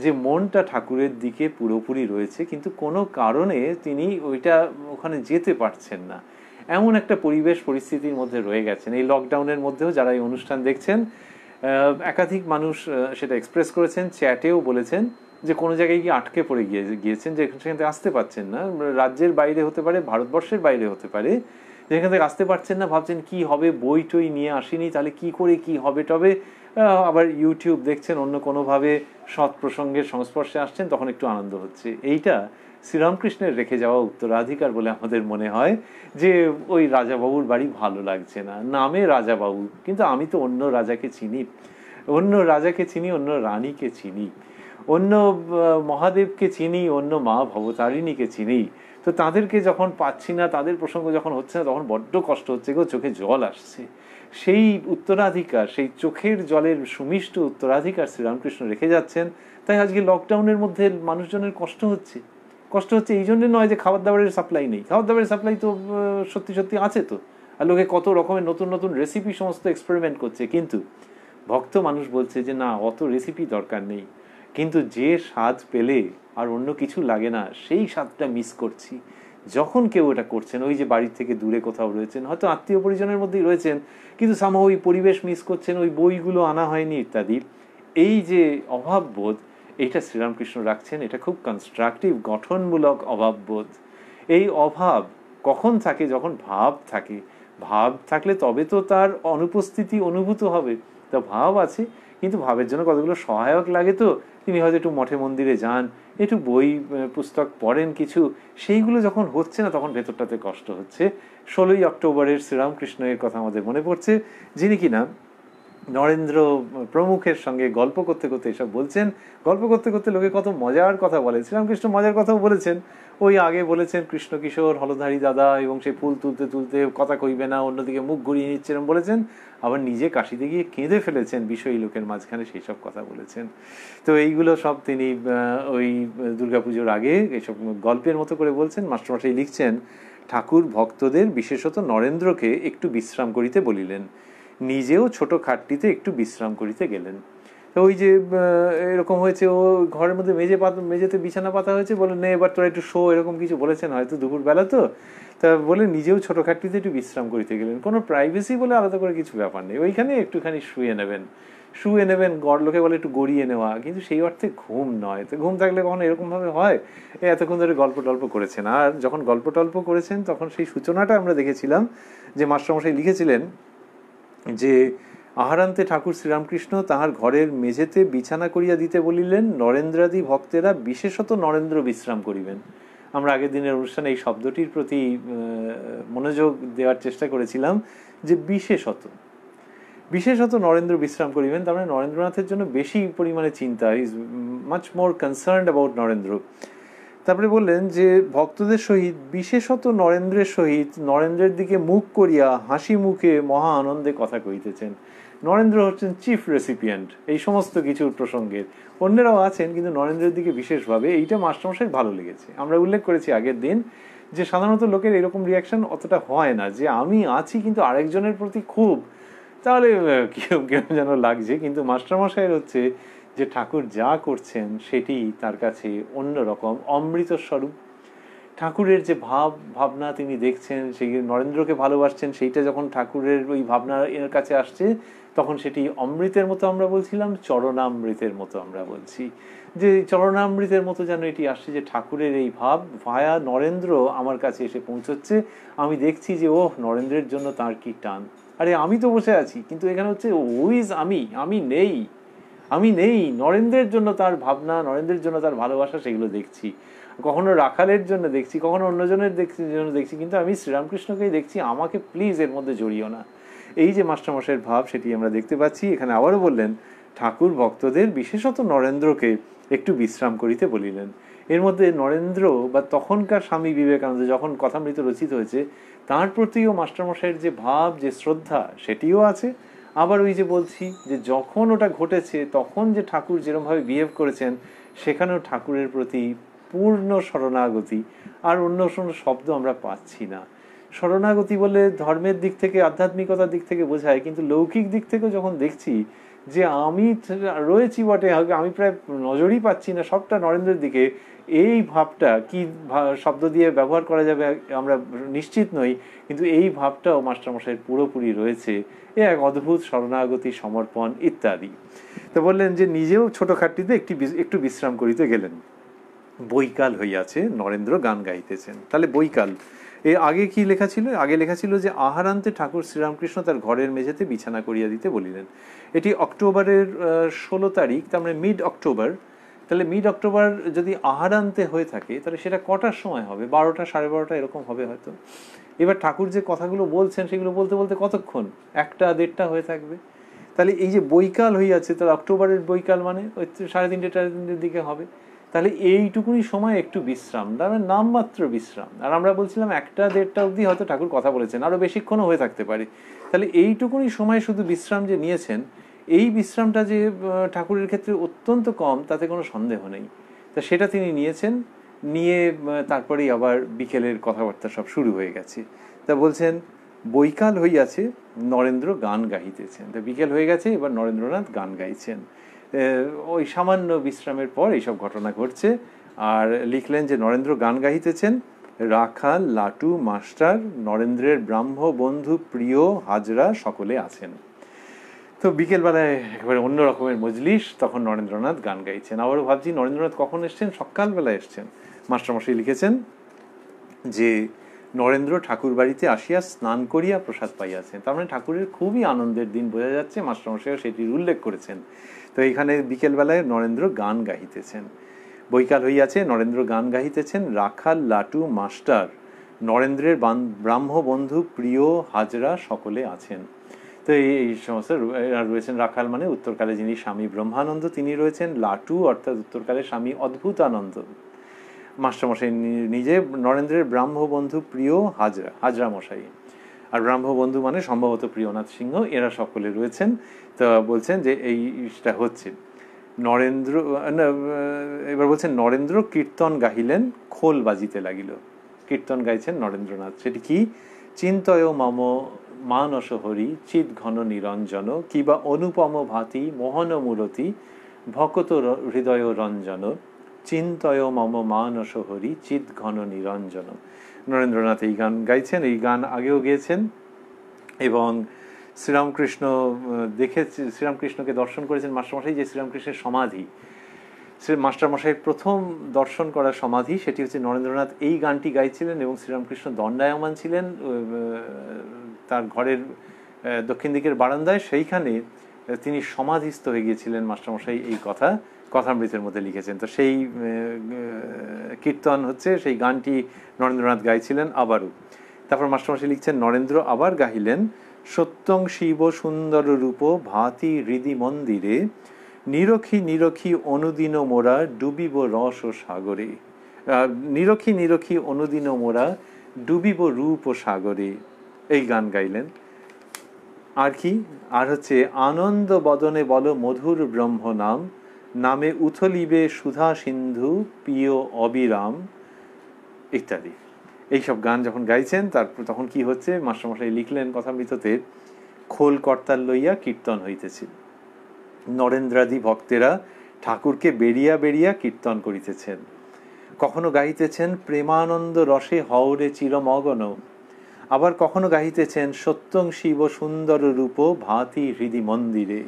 যে মনটা ঠাকুরের দিকে পুরোপুরি রয়েছে, কিন্তু কোনো কারণে তিনি ওখানে যেতে পারছেন না, এমন একটা পরিবেশ পরিস্থিতির মধ্যে রয়ে গেছেন। এই লকডাউনের মধ্যেও যারা এই অনুষ্ঠান দেখছেন, একাধিক মানুষ সেটা এক্সপ্রেস করেছেন, চ্যাটেও বলেছেন যে কোনো জায়গায় গিয়ে আটকে পড়ে গিয়েছেন, যে সেখান থেকে আসতে পারছেন না। রাজ্যের বাইরে হতে পারে, ভারতবর্ষের বাইরে হতে পারে, যেখান থেকে আসতে পারছেন না, ভাবছেন কি হবে, বই টই নিয়ে আসেনি, তাহলে কি করে কি হবে। তবে আবার ইউটিউব দেখছেন, অন্য কোনোভাবে সৎ প্রসঙ্গের সংস্পর্শে আসছেন, তখন একটু আনন্দ হচ্ছে। এইটা শ্রীরামকৃষ্ণের রেখে যাওয়া উত্তরাধিকার বলে আমাদের মনে হয়। যে ওই রাজাবাবুর বাড়ি ভালো লাগছে না, নামে রাজাবাবু, কিন্তু আমি তো অন্য রাজাকে চিনি, অন্য রাজাকে চিনি, অন্য রানীকে চিনি, অন্য মহাদেবকে চিনি, অন্য মা ভবতারিণীকে চিনি। তো তাদেরকে যখন পাচ্ছি না, তাদের প্রসঙ্গ যখন হচ্ছে না, তখন বড্ড কষ্ট হচ্ছে গো, চোখে জল আসছে। সেই উত্তরাধিকার, সেই চোখের জলের সুমিষ্ট উত্তরাধিকার শ্রীরামকৃষ্ণ রেখে যাচ্ছেন। তাই আজকে লকডাউনের মধ্যে মানুষজনের কষ্ট হচ্ছে। কষ্ট হচ্ছে এই জন্য নয় যে খাবার দাবারের সাপ্লাই নেই, খাবার দাবারের সাপ্লাই তো সত্যি সত্যি আছে তো, আর লোকে কত রকমের নতুন নতুন রেসিপি সমস্ত এক্সপেরিমেন্ট করছে। কিন্তু ভক্ত মানুষ বলছে যে না, অত রেসিপি দরকার নেই, কিন্তু যে স্বাদ পেলে আর অন্য কিছু লাগে না, সেই স্বাদটা মিস করছি। যখন কেউ এটা করছেন, ওই যে বাড়ির থেকে দূরে কোথাও রয়েছেন, হয়তো আত্মীয় পরিজনের মধ্যেই রয়েছেন, কিন্তু সামা ওই পরিবেশ মিস করছেন, ওই বইগুলো আনা হয়নি ইত্যাদি, এই যে অভাববোধ, এইটা শ্রীরামকৃষ্ণ রাখছেন। এটা খুব কনস্ট্রাকটিভ, গঠনমূলক অভাববোধ। এই অভাব কখন থাকে? যখন ভাব থাকে। ভাব থাকলে তবে তো তার অনুপস্থিতি অনুভূত হবে। তা ভাব আছে, কিন্তু ভাবের জন্য কতগুলো সহায়ক লাগে। তো তিনি হয়তো একটু মঠে মন্দিরে যান, একটু বই পুস্তক পড়েন কিছু, সেইগুলো যখন হচ্ছে না, তখন ভেতরটাতে কষ্ট হচ্ছে। 16ই অক্টোবরের শ্রীরামকৃষ্ণের কথা আমাদের মনে পড়ছে, যিনি কিনা নরেন্দ্র প্রমুখের সঙ্গে গল্প করতে করতে এসব বলছেন। গল্প করতে করতে লোকে কত মজার কথা বলে, শ্রীরামকৃষ্ণ মজার কথাও বলেছেন। ওই আগে বলেছেন কৃষ্ণ কিশোর হলধারী দাদা, এবং সেই ফুল তুলতে তুলতে কথা কইবে না, অন্যদিকে মুখ ঘুরিয়ে নিচ্ছেন বলেছেন। আবার নিজে কাশিতে গিয়ে কেঁদে ফেলেছেন বিষয়ী লোকের মাঝখানে, সেই সব কথা বলেছেন। তো এইগুলো সব তিনি ওই দুর্গাপুজোর আগে এইসব গল্পের মতো করে বলছেন। মাস্টারমশাই লিখছেন, ঠাকুর ভক্তদের বিশেষত নরেন্দ্রকে একটু বিশ্রাম করিতে বলিলেন, নিজেও ছোট খাটটিতে একটু বিশ্রাম করিতে গেলেন। তো ওই যে এরকম হয়েছে, ও ঘরের মধ্যে মেঝেতে বিছানা পাতা হয়েছে, বলে নে এবার তোরা একটু শো, এরকম কিছু বলেছেন হয়তো দুপুরবেলা, তো তা বলে নিজেও ছোট খাটটিতে একটু বিশ্রাম করিতে গেলেন। কোনো প্রাইভেসি বলে আলাদা করে কিছু ব্যাপার নেই, ওইখানে একটুখানি শুয়ে নেবেন। লোকে বলে একটু গড়িয়ে নেওয়া, কিন্তু সেই অর্থে ঘুম নয়। তো ঘুম থাকলে কখনো এরকম ভাবে হয়? এতক্ষণ ধরে গল্প টল্প করেছেন, আর যখন গল্প টল্প করেছেন তখন সেই সূচনাটা আমরা দেখেছিলাম যে মাস্টারমশাই লিখেছিলেন যে আহারান্তে ঠাকুর শ্রীরামকৃষ্ণ তাহার ঘরের মেঝেতে বিছানা করিয়া দিতে বলিলেন, নরেন্দ্রাদি ভক্তেরা বিশেষত নরেন্দ্র বিশ্রাম করিবেন। আমরা আগের দিনের অনুষ্ঠানে এই শব্দটির প্রতি মনোযোগ দেওয়ার চেষ্টা করেছিলাম, যে বিশেষত নরেন্দ্র বিশ্রাম করিবেন। তার মানে নরেন্দ্রনাথের জন্য বেশি পরিমাণে চিন্তা, is much more concerned about Narendra. তারপরে বললেন যে ভক্তদের সহিত বিশেষত নরেন্দ্রের সহিত নরেন্দ্রের দিকে মুখ করিয়া হাসি মুখে মহা আনন্দে কথা কহিতেছেন। নরেন্দ্র হচ্ছেন চিফ রেসিপিয়েন্ট এই সমস্ত কিছুর প্রসঙ্গের, অন্যরাও আছেন, কিন্তু নরেন্দ্রের দিকে বিশেষভাবে। এইটা মাস্টারমশাই ভালো লেগেছে। আমরা উল্লেখ করেছি আগের দিন যে সাধারণত লোকের এরকম রিয়াকশন অতটা হয় না, যে আমি আছি কিন্তু আরেকজনের প্রতি খুব, তাহলে কেউ যেন লাগছে। কিন্তু মাস্টারমশাইয়ের হচ্ছে যে ঠাকুর যা করছেন সেটি তার কাছে অন্যরকম অমৃত স্বরূপ। ঠাকুরের যে ভাবনা তিনি দেখছেন, সেই নরেন্দ্রকে ভালোবাসছেন, সেইটা যখন ঠাকুরের ওই ভাবনা এর কাছে আসছে, তখন সেটি অমৃতের মতো আমরা বলছিলাম, চরণামৃতের মতো আমরা বলছি, যে চরণামৃতের মতো যেন এটি আসছে, যে ঠাকুরের এই ভাব ভায়া নরেন্দ্র আমার কাছে এসে পৌঁছচ্ছে। আমি দেখছি যে ওহ, নরেন্দ্রের জন্য তার কি টান। আরে আমি তো বসে আছি, কিন্তু এখানে হচ্ছে হুইজ আমি নেই, নরেন্দ্রের জন্য তার ভাবনা, নরেন্দ্রের জন্য তার ভালোবাসা, সেগুলো দেখছি। কখনো রাখালের জন্য দেখছি, কখনো অন্যজনের জন্য দেখছি, কিন্তু আমি শ্রীরামকৃষ্ণকেই দেখছি, আমাকে প্লিজ এর মধ্যে জড়িও না। এই যে মাস্টারমশাইয়ের ভাব, সেটি আমরা দেখতে পাচ্ছি এখানে। আবারও বললেন, ঠাকুর ভক্তদের বিশেষত নরেন্দ্রকে একটু বিশ্রাম করিতে বলিলেন। এর মধ্যে নরেন্দ্র বা তখনকার স্বামী বিবেকানন্দ যখন কথামৃত রচিত হয়েছে, তার প্রতিও মাস্টারমশাইয়ের যে ভাব, যে শ্রদ্ধা, সেটিও আছে। আবার ওই যে বলছি যে যখন ওটা ঘটেছে তখন যে ঠাকুর যেরকমভাবে বিহেভ করেছেন, সেখানেও ঠাকুরের প্রতি পূর্ণ শরণাগতি। আর অন্য শব্দ আমরা পাচ্ছি না। শরণাগতি বলে ধর্মের দিক থেকে, আধ্যাত্মিকতার দিক থেকে বোঝায়, কিন্তু লৌকিক দিক থেকেও যখন দেখছি যে আমি রয়েছি বটে, আমি প্রায় নজরই পাচ্ছি না সবটা নরেন্দ্রের দিকে, এই ভাবটা কি শব্দ দিয়ে ব্যবহার করা যাবে আমরা নিশ্চিত নই, কিন্তু এই ভাবটাও মাস্টারমশাইয়ের পুরোপুরি রয়েছে। এ এক অদ্ভুত শরণাগতি, সমর্পণ ইত্যাদি। তো বললেন যে নিজেও ছোটখাটটিতে একটু বিশ্রাম করিতে গেলেন। বৈকাল হইয়াছে, নরেন্দ্র গান গাইতেছেন। তাহলে বৈকাল, এর আগে কি লেখা ছিল? আগে লেখা ছিল যে আহারান্তে ঠাকুর শ্রীরামকৃষ্ণ তার ঘরের মেঝেতে বিছানা করিয়া দিতে বলিলেন। এটি অক্টোবরের 16 তারিখ, তার মানে মিড অক্টোবর। তাহলে মিড অক্টোবর যদি আহারান্তে হয়ে থাকে তাহলে সেটা কটার সময় হবে? 12টা, 12:30 এরকম হবে হয়তো। এবার ঠাকুর যে কথাগুলো বলছেন সেগুলো বলতে বলতে কতক্ষণ? 1টা 1:30 হয়ে থাকবে। তাহলে এই যে বৈকাল হইয়াছে, তাহলে অক্টোবরের বৈকাল মানে ওই 3:30 4:30 দিকে হবে। তাহলে এইটুকুনি সময় একটু বিশ্রাম, নামমাত্র বিশ্রাম। আর আমরা বলছিলাম 1টা 1:30 অবধি হয়তো ঠাকুর কথা বলেছেন, আরো বেশিক্ষণও হয়ে থাকতে পারে। তাহলে এইটুকুনি সময় শুধু বিশ্রাম যে নিয়েছেন, এই বিশ্রামটা যে ঠাকুরের ক্ষেত্রে অত্যন্ত কম তাতে কোনো সন্দেহ নেই। তা সেটা তিনি নিয়েছেন, নিয়ে তারপরেই আবার বিকেলের কথাবার্তা সব শুরু হয়ে গেছে। তা বলছেন বৈকাল হইয়াছে, নরেন্দ্র গান গাহিতেছেন। তা বিকেল হয়ে গেছে, এবার নরেন্দ্রনাথ গান গাইছেন। ওই সামান্য বিশ্রামের পর এইসব ঘটনা ঘটছে। আর লিখলেন যে নরেন্দ্র গান গাহিতেছেন, রাখাল, লাটু, মাস্টার, নরেন্দ্রের ব্রাহ্ম বন্ধু, প্রিয়, হাজরা সকলে আছেন। তো বিকেলবেলায় একেবারে অন্য রকমের মজলিস, তখন নরেন্দ্রনাথ গান গাইছেন। আবারও ভাবছি নরেন্দ্রনাথ কখন এসছেন? সকালবেলায় এসছেন। মাস্টারমশাই লিখেছেন যে নরেন্দ্র ঠাকুর বাড়িতে আসিয়া স্নান করিয়া প্রসাদ পাইয়াছেন। তার মানে ঠাকুরের খুবই আনন্দের দিন বোঝা যাচ্ছে, মাস্টারমশাইও সেটির উল্লেখ করেছেন। তো এখানে বিকেলবেলায় নরেন্দ্র গান গাহিতেছেন। বৈকাল হইয়াছে, নরেন্দ্র গান গাহিতেছেন, রাখাল, লাটু, মাস্টার, নরেন্দ্রের ব্রাহ্ম বন্ধু, প্রিয়, হাজরা সকলে আছেন। তো এই সমস্ত রয়েছেন। রাখাল মানে উত্তরকালে যিনি স্বামী ব্রহ্মানন্দ তিনি রয়েছেন। লাটু অর্থাৎ উত্তরকালে স্বামী অদ্ভুতানন্দ। মাস্টারমশাই নিজে নরেন্দ্রের ব্রাহ্মবন্ধু, প্রিয়, হাজরা মশাই। আর ব্রাহ্মবন্ধু মানে সম্ভবত প্রিয়নাথ সিংহ, এরা সকলে রয়েছেন। তো বলছেন যে এইটা হচ্ছে নরেন্দ্র, এবার বলছেন নরেন্দ্র কীর্তন গাহিলেন, খোল বাজিতে লাগিল। কীর্তন গাইছেন নরেন্দ্রনাথ। সেটি কি? চিন্তয় মম মানস হরি, চিৎ ঘন নিরঞ্জন, কিবা অনুপম ভাতি, মোহন মূরতি, ভকত হৃদয় রঞ্জন, চিন্তয় মম মানস হরি, চিৎ ঘন নিরঞ্জন। নরেন্দ্রনাথ এই গান গাইছেন, এই গান আগেও গেয়েছেন। এবং শ্রীরামকৃষ্ণ শ্রীরামকৃষ্ণকে দর্শন করেছেন মাস্টারমশাই, যে শ্রীরামকৃষ্ণের সমাধি, মাস্টারমশাইয়ের প্রথম দর্শন করা সমাধি, সেটি হচ্ছে নরেন্দ্রনাথ এই গানটি গাইছিলেন এবং শ্রীরামকৃষ্ণ দণ্ডায়মান ছিলেন তার ঘরের দক্ষিণ দিকের বারান্দায়। সেইখানে তিনি সমাধিস্থ হয়ে গিয়েছিলেন মাস্টারমশাই, এই কথা কথামৃতের মধ্যে লিখেছেন। তো সেই কীর্তন হচ্ছে, সেই গানটি নরেন্দ্রনাথ গাইছিলেন আবারও। তারপর মাস্টারমশাই লিখছেন নরেন্দ্র আবার গাহিলেন, সত্যং শিব সুন্দর রূপ, ভাতি হৃদি মন্দিরে, নিরখি নিরখি অনুদিন মোরা, ডুবিব রস ও সাগরে। নিরখি নিরখি অনুদিন মোরা, ডুবিব রূপ ও সাগরে, এই গান গাইলেন। আর কি? আর হচ্ছে আনন্দ বদনে বল মধুর ব্রহ্ম নাম, নামে উথলিবে সুধা সিন্ধু, প্রিয় অবিরাম, ইত্যাদি। এইসব গান যখন গাইছেন তারপর তখন কি হচ্ছে? মাস্টারমশাই লিখলেন কথামৃততে, খোল কর্তাল লইয়া কীর্তন হইতেছে, নরেন্দ্রাদি ভক্তেরা ঠাকুরকে বেরিয়া বেরিয়া কীর্তন করিতেছেন। কখনো গাইতেছেন প্রেমানন্দ রসে হওরে চিরমগন, আবার কখনো গাইতেছেন সত্যং শিব সুন্দর রূপ, ভাতি হৃদি মন্দিরে।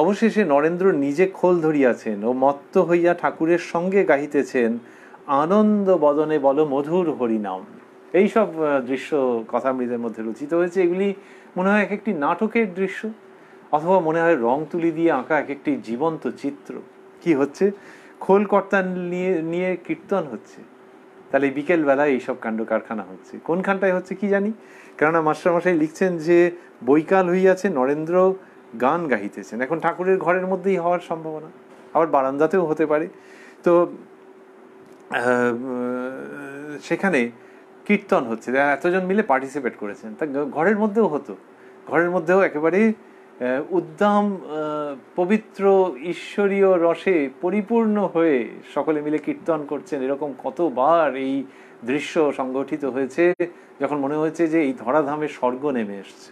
অবশেষে নরেন্দ্র নিজে খোল ধরিয়াছেন ও মত্ত হইয়া ঠাকুরের সঙ্গে গাইতেছেন, আনন্দ বদনে বল মধুর হরিনাম। এইসব দৃশ্য কথামৃতের মধ্যে রচিত হয়েছে। এগুলি মনে হয় এক একটি নাটকের দৃশ্য, অথবা মনে হয় রং তুলি দিয়ে আঁকা এক একটি জীবন্ত চিত্র। কি হচ্ছে? খোল কর্তাল নিয়ে কীর্তন হচ্ছে। তাহলে বিকেল বেলায় এইসব কাণ্ড কারখানা হচ্ছে। কোনখানটায় হচ্ছে কি জানি, কেননা মাস্টারমশাই লিখছেন যে বৈকাল হইয়াছে, নরেন্দ্র গান গাহিতেছেন। এখন ঠাকুরের ঘরের মধ্যেই হওয়ার সম্ভাবনা, আবার বারান্দাতেও হতে পারে। তো সেখানে কীর্তন হচ্ছে, এতজন মিলে পার্টিসিপেট করেছেন। তা ঘরের মধ্যেও হতো, ঘরের মধ্যেও একেবারে উদ্দাম পবিত্র ঈশ্বরীয় রসে পরিপূর্ণ হয়ে সকলে মিলে কীর্তন করছেন। এরকম কতবার এই দৃশ্য সংগঠিত হয়েছে যখন মনে হয়েছে যে এই ধরাধামে স্বর্গ নেমে এসছে।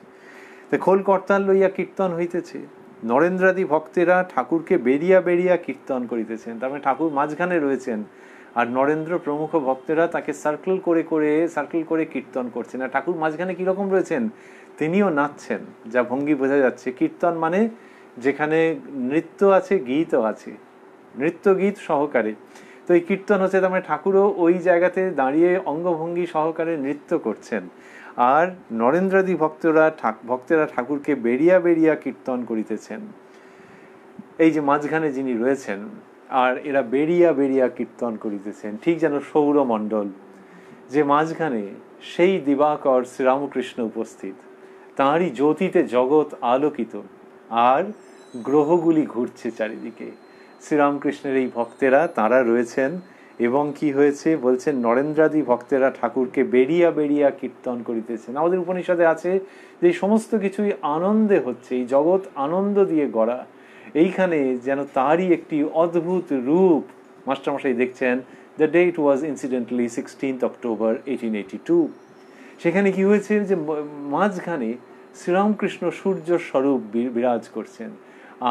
তো খোল কর্তাল লইয়া কীর্তন হইতেছে, নরেন্দ্রাদি ভক্তেরা ঠাকুরকে বেরিয়া বেরিয়া কীর্তন করিতেছেন। তার মানে ঠাকুর মাঝখানে রয়েছেন, আর নরেন্দ্র প্রমুখ ভক্তেরা তাকে সার্কেল করে কীর্তন করছেন। আর ঠাকুর মাঝখানে কিরকম রয়েছেন, তিনিও নাচছেন, যা ভঙ্গি বোঝা যাচ্ছে। কীর্তন মানে যেখানে নৃত্য আছে, গীতও আছে, নৃত্য গীত সহকারে। তো এই কীর্তন হচ্ছে, তার মানে ঠাকুরও ওই জায়গাতে দাঁড়িয়ে অঙ্গভঙ্গি সহকারে নৃত্য করছেন। আর নরেন্দ্রাদি ভক্তেরা ঠাকুরকে বেরিয়া বেরিয়া কীর্তন করিতেছেন। এই যে মাঝখানে যিনি রয়েছেন, আর এরা বেরিয়া বেরিয়া কীর্তন করিতেছেন, ঠিক যেন সৌরমণ্ডল, যে মাঝখানে সেই দিবাকর শ্রীরামকৃষ্ণ উপস্থিত, তাঁরই জ্যোতিতে জগৎ আলোকিত, আর গ্রহগুলি ঘুরছে চারিদিকে। শ্রীরামকৃষ্ণের এই ভক্তেরা তাঁরা রয়েছেন, এবং কি হয়েছে বলছেন, নরেন্দ্রাদি ভক্তেরা ঠাকুরকে বেরিয়া বেরিয়া কীর্তন করিতেছেন। আমাদের উপনিষদে আছে যে সমস্ত কিছুই আনন্দে হচ্ছে, এই জগৎ আনন্দ দিয়ে গড়া। এইখানে যেন তারই একটি অদ্ভুত রূপ মাস্টারমশাই দেখছেন। The date was incidentally 16th October 1882। সেখানে কি হয়েছে যে মাঝখানে শ্রীরামকৃষ্ণ সূর্য স্বরূপ বিরাজ করছেন,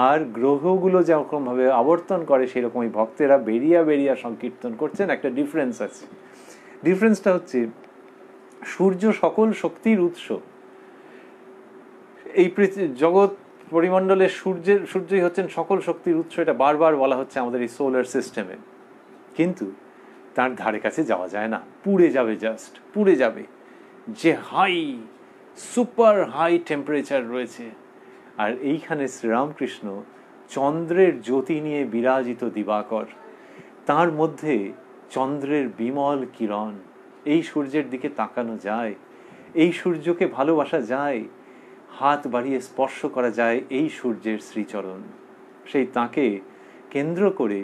আর গ্রহগুলো যেরকম ভাবে আবর্তন করে সেরকম এই ভক্তেরা বেরিয়া বেরিয়া সংকীর্তন করছেন। একটা ডিফারেন্স আছে। ডিফারেন্সটা হচ্ছে, সূর্য সকল শক্তির উৎস। এই জগৎ পরিমণ্ডলের সূর্যই হচ্ছেন সকল শক্তির উৎস, এটা বারবার বলা হচ্ছে আমাদের এই সোলার সিস্টেমে। কিন্তু তার ধারে কাছে যাওয়া যায় না, পুড়ে যাবে, জাস্ট পুড়ে যাবে। যে সুপার হাই টেম্পারেচার রয়েছে। আর এইখানে শ্রীরামকৃষ্ণ চন্দ্রের জ্যোতি নিয়ে বিরাজিত দিবাকর, তার মধ্যে চন্দ্রের বিমল কিরণ। এই সূর্যের দিকে তাকানো যায়, এই সূর্যকে ভালোবাসা যায়, হাত বাড়িয়ে স্পর্শ করা যায় এই সূর্যের শ্রীচরণ। সেই তাকে কেন্দ্র করে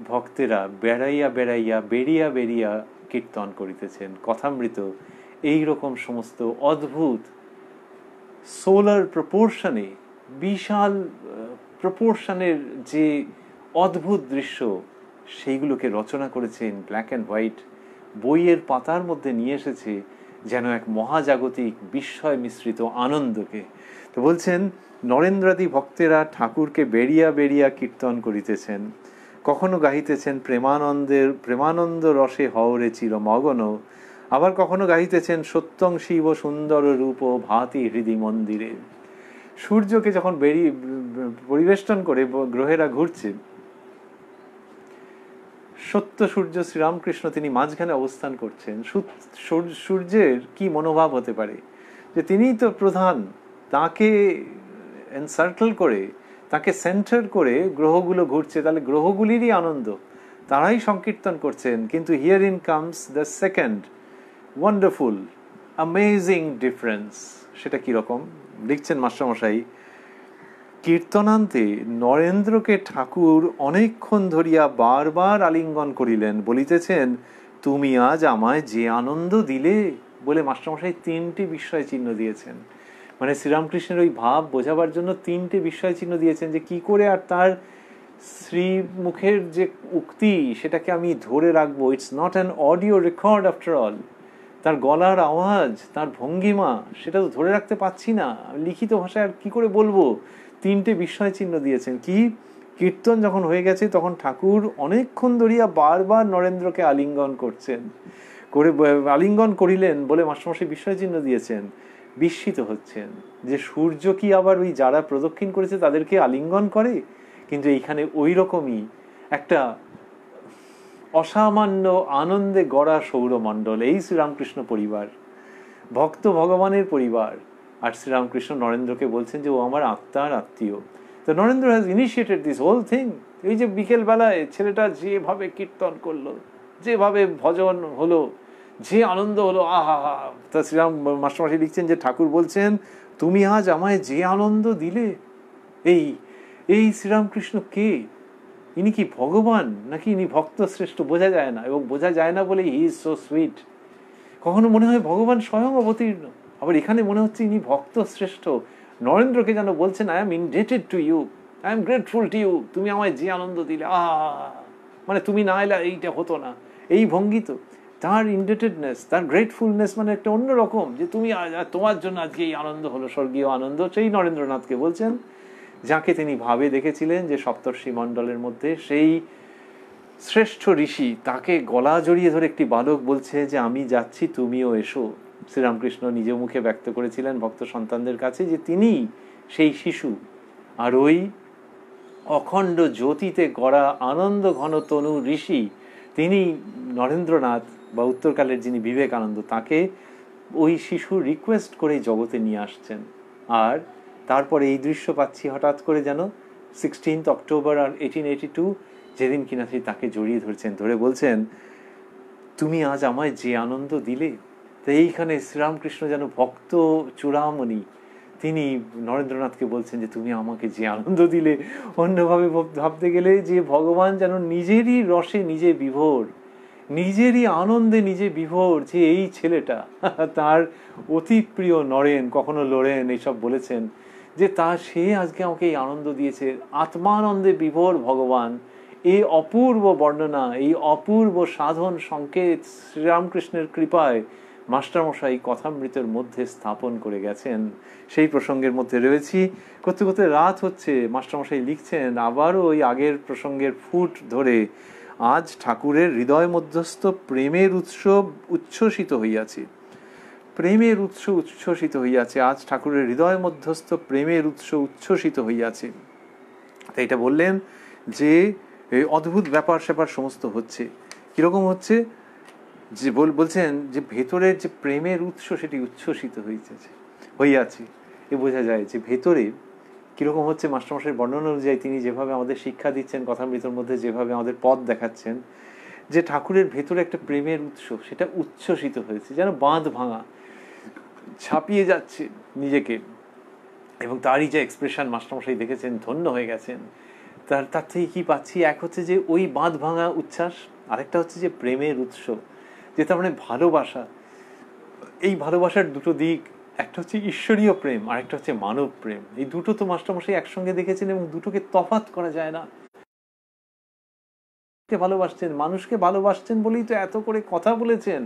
ভক্তেরা বেড়াইয়া বেড়াইয়া বেরিয়া বেরিয়া কীর্তন করিতেছেন কথামৃত। এই রকম সমস্ত অদ্ভুত সোলার প্রপোর্শনে, বিশাল প্রপোর্শনের যে অদ্ভুত দৃশ্য, সেইগুলোকে রচনা করেছেন ব্ল্যাক অ্যান্ড হোয়াইট বইয়ের পাতার মধ্যে নিয়ে এসেছে, যেন এক মহাজাগতিক বিস্ময় মিশ্রিত আনন্দকে। তো বলছেন, নরেন্দ্রাদি ভক্তেরা ঠাকুরকে বেরিয়া বেরিয়া কীর্তন করিতেছেন, কখনো গাহিতেছেন প্রেমানন্দ রসে হওরে চিরমগন, আবার কখনো গাইতেছেন সত্যং শিব সুন্দর রূপ ভাতি হৃদি মন্দিরে। সূর্যকে যখন পরিবেষ্টন করে গ্রহেরা ঘুরছে, সত্য সূর্য শ্রীরামকৃষ্ণ তিনি মাঝখানে অবস্থান করছেন। সূর্যের কি মনোভাব হতে পারে যে তিনিই তো প্রধান, তাকে এনসার্কেল করে, তাকে সেন্টার করে গ্রহগুলো ঘুরছে, তাহলে গ্রহগুলিরই আনন্দ, তারাই সংকীর্তন করছেন। কিন্তু here in comes the second wonderful amazing difference. সেটা কিরকম লিখছেন মাস্টারমশাই, কীর্তনান্তে নরেন্দ্রকে ঠাকুর অনেকক্ষণ ধরিয়া বারবার আলিঙ্গন করিলেন, বলিতেছেন, তুমি আজ আমায় যে আনন্দ দিলে, বলে মাস্টারমশাই 3টি বিস্ময় চিহ্ন দিয়েছেন। মানে শ্রীরামকৃষ্ণের ওই ভাব বোঝাবার জন্য 3টে বিস্ময় চিহ্ন দিয়েছেন, যে কি করে আর তার শ্রীমুখের যে উক্তি সেটাকে আমি ধরে রাখবো। It's not an audio record after all. তার গলার আওয়াজ, তার ভঙ্গিমা, সেটা তো ধরে রাখতে পারছি না, লিখিত ভাষায় আর কি করে বলবো। 3টে বিস্ময় চিহ্ন দিয়েছেন। কি, কীর্তন যখন হয়ে গেছে তখন ঠাকুর অনেকক্ষণ ধরিয়া বারবার নরেন্দ্রকে আলিঙ্গন করছেন, করে আলিঙ্গন করিলেন বলে মাস্টারমশাই বিস্ময় চিহ্ন দিয়েছেন। বিস্মিত হচ্ছেন যে সূর্য কি আবার ওই যারা প্রদক্ষিণ করেছে তাদেরকে আলিঙ্গন করে? কিন্তু এইখানে ওই রকমই একটা অসামান্য আনন্দে গড়া সৌরমণ্ডল, এই শ্রীরামকৃষ্ণ পরিবার, ভক্ত ভগবানের পরিবার। আর শ্রীরামকৃষ্ণ নরেন্দ্রকে বলছেন যে ও আমার আত্মার আত্মীয়। তো Narendra has initiated this whole thing. এই যে বিকেল বেলায় ছেলেটা যেভাবে কীর্তন করলো, যেভাবে ভজন হলো, যে আনন্দ হলো, আহা। তা শ্রীরাম মাস্টারমশাই লিখছেন যে ঠাকুর বলছেন, তুমি আজ আমায় যে আনন্দ দিলে। এই শ্রীরামকৃষ্ণ কে? ইনি কি ভগবান নাকি ইনি ভক্ত শ্রেষ্ঠ? বোঝা যায় না, এবং বোঝা যায় না বলে হি ইজ সো সুইট। কখনো মনে হয় ভগবান স্বয়ং অবতীর্ণ, আবার এখানে মনে হচ্ছে ইনি ভক্ত শ্রেষ্ঠ। নরেন্দ্রকে যেন বলছেন, I am indebted to you, I am grateful to you, তুমি আমায় যে আনন্দ দিলে, মানে তুমি না এলে এইটা হতো না। এই ভঙ্গি তো তার ইনডেটেডনেস, তার গ্রেটফুলনেস, মানে একটা অন্যরকম, যে তুমি তোমার জন্য আজকে এই আনন্দ হলো, স্বর্গীয় আনন্দ। সেই নরেন্দ্রনাথকে বলছেন যাকে তিনি ভাবে দেখেছিলেন যে সপ্তর্ষি মণ্ডলের মধ্যে সেই শ্রেষ্ঠ ঋষি, তাকে গলা জড়িয়ে ধরে একটি বালক বলছে যে আমি যাচ্ছি, তুমিও এসো। শ্রীরামকৃষ্ণ নিজ মুখে ব্যক্ত করেছিলেন ভক্ত সন্তানদের কাছে যে তিনি সেই শিশু, আর ওই অখণ্ড জ্যোতিতে গড়া আনন্দ ঘন তনু ঋষি তিনি নরেন্দ্রনাথ বা উত্তরকালের যিনি বিবেকানন্দ, তাকে ওই শিশু রিকোয়েস্ট করে জগতে নিয়ে আসছেন। আর তারপরে এই দৃশ্য পাচ্ছি হঠাৎ করে, যেন 16 অক্টোবর 1882, যেদিন কিনা তাকে জড়িয়ে ধরছেন, ধরে বলছেন তুমি আজ আমায় যে আনন্দ দিলে। তো এইখানে শ্রীরামকৃষ্ণ যেন ভক্ত চূড়ামণি, তিনি নরেন্দ্রনাথকে বলছেন যে তুমি আমাকে যে আনন্দ দিলে। অন্যভাবে ভাবতে গেলে যে ভগবান যেন নিজেরই রসে নিজে বিভোর, নিজেরই আনন্দে নিজে বিভোর, যে এই ছেলেটা তার অতি প্রিয় নরেন, কখনো লোরেন এইসব বলেছেন, যে সে আজকে আমাকে এই আনন্দ দিয়েছে। আত্মানন্দে বিভোর ভগবান, এই অপূর্ব বর্ণনা, এই অপূর্ব সাধন সংকেত শ্রীরামকৃষ্ণের কৃপায় মাস্টারমশাই কথামৃতের মধ্যে স্থাপন করে গেছেন। সেই প্রসঙ্গের মধ্যে রয়েছি। করতে করতে রাত হচ্ছে, মাস্টারমশাই লিখছেন আবারও ওই আগের প্রসঙ্গের ফুট ধরে, আজ ঠাকুরের হৃদয় মধ্যস্থ প্রেমের উৎসব উচ্ছ্বসিত হইয়াছে। প্রেমের উৎস উচ্ছ্বসিত হইয়াছে, আজ ঠাকুরের হৃদয় মধ্যস্থ প্রেমের উৎস উচ্ছ্বসিত হইয়াছে। তাই এটা বললেন যে অদ্ভুত ব্যাপার স্যাপার সমস্ত হচ্ছে। কিরকম হচ্ছে, যে বলছেন যে ভেতরের যে প্রেমের উৎস সেটি উচ্ছ্বসিত হইয়াছে। এ বোঝা যায় যে ভেতরে কিরকম হচ্ছে। মাস্টারমশাইয়ের বর্ণনা অনুযায়ী তিনি যেভাবে আমাদের শিক্ষা দিচ্ছেন, কথামৃতের মধ্যে যেভাবে আমাদের পথ দেখাচ্ছেন, যে ঠাকুরের ভেতরে একটা প্রেমের উৎস সেটা উচ্ছ্বসিত হয়েছে, যেন বাঁধ ভাঙা, ছাপিয়ে যাচ্ছে নিজেকে। এবং তারই যে এক্সপ্রেশন মাস্টারমশাই দেখেছেন, ধন্য হয়ে গেছেন। তার থেকে কি পাচ্ছি, এক হচ্ছে যে ওই বাঁধ ভাঙা উচ্ছ্বাস, আরেকটা হচ্ছে যে প্রেমের উৎস, যে তার মানে ভালোবাসা। এই ভালোবাসার দুটো দিক, একটা হচ্ছে ঈশ্বরীয় প্রেম, আরেকটা হচ্ছে মানব প্রেম। এই দুটো তো মাস্টারমশাই একসঙ্গে দেখেছেন এবং দুটোকে তফাৎ করা যায় না। ভালোবাসছেন, মানুষকে ভালোবাসছেন বলেই তো এত করে কথা বলেছেন।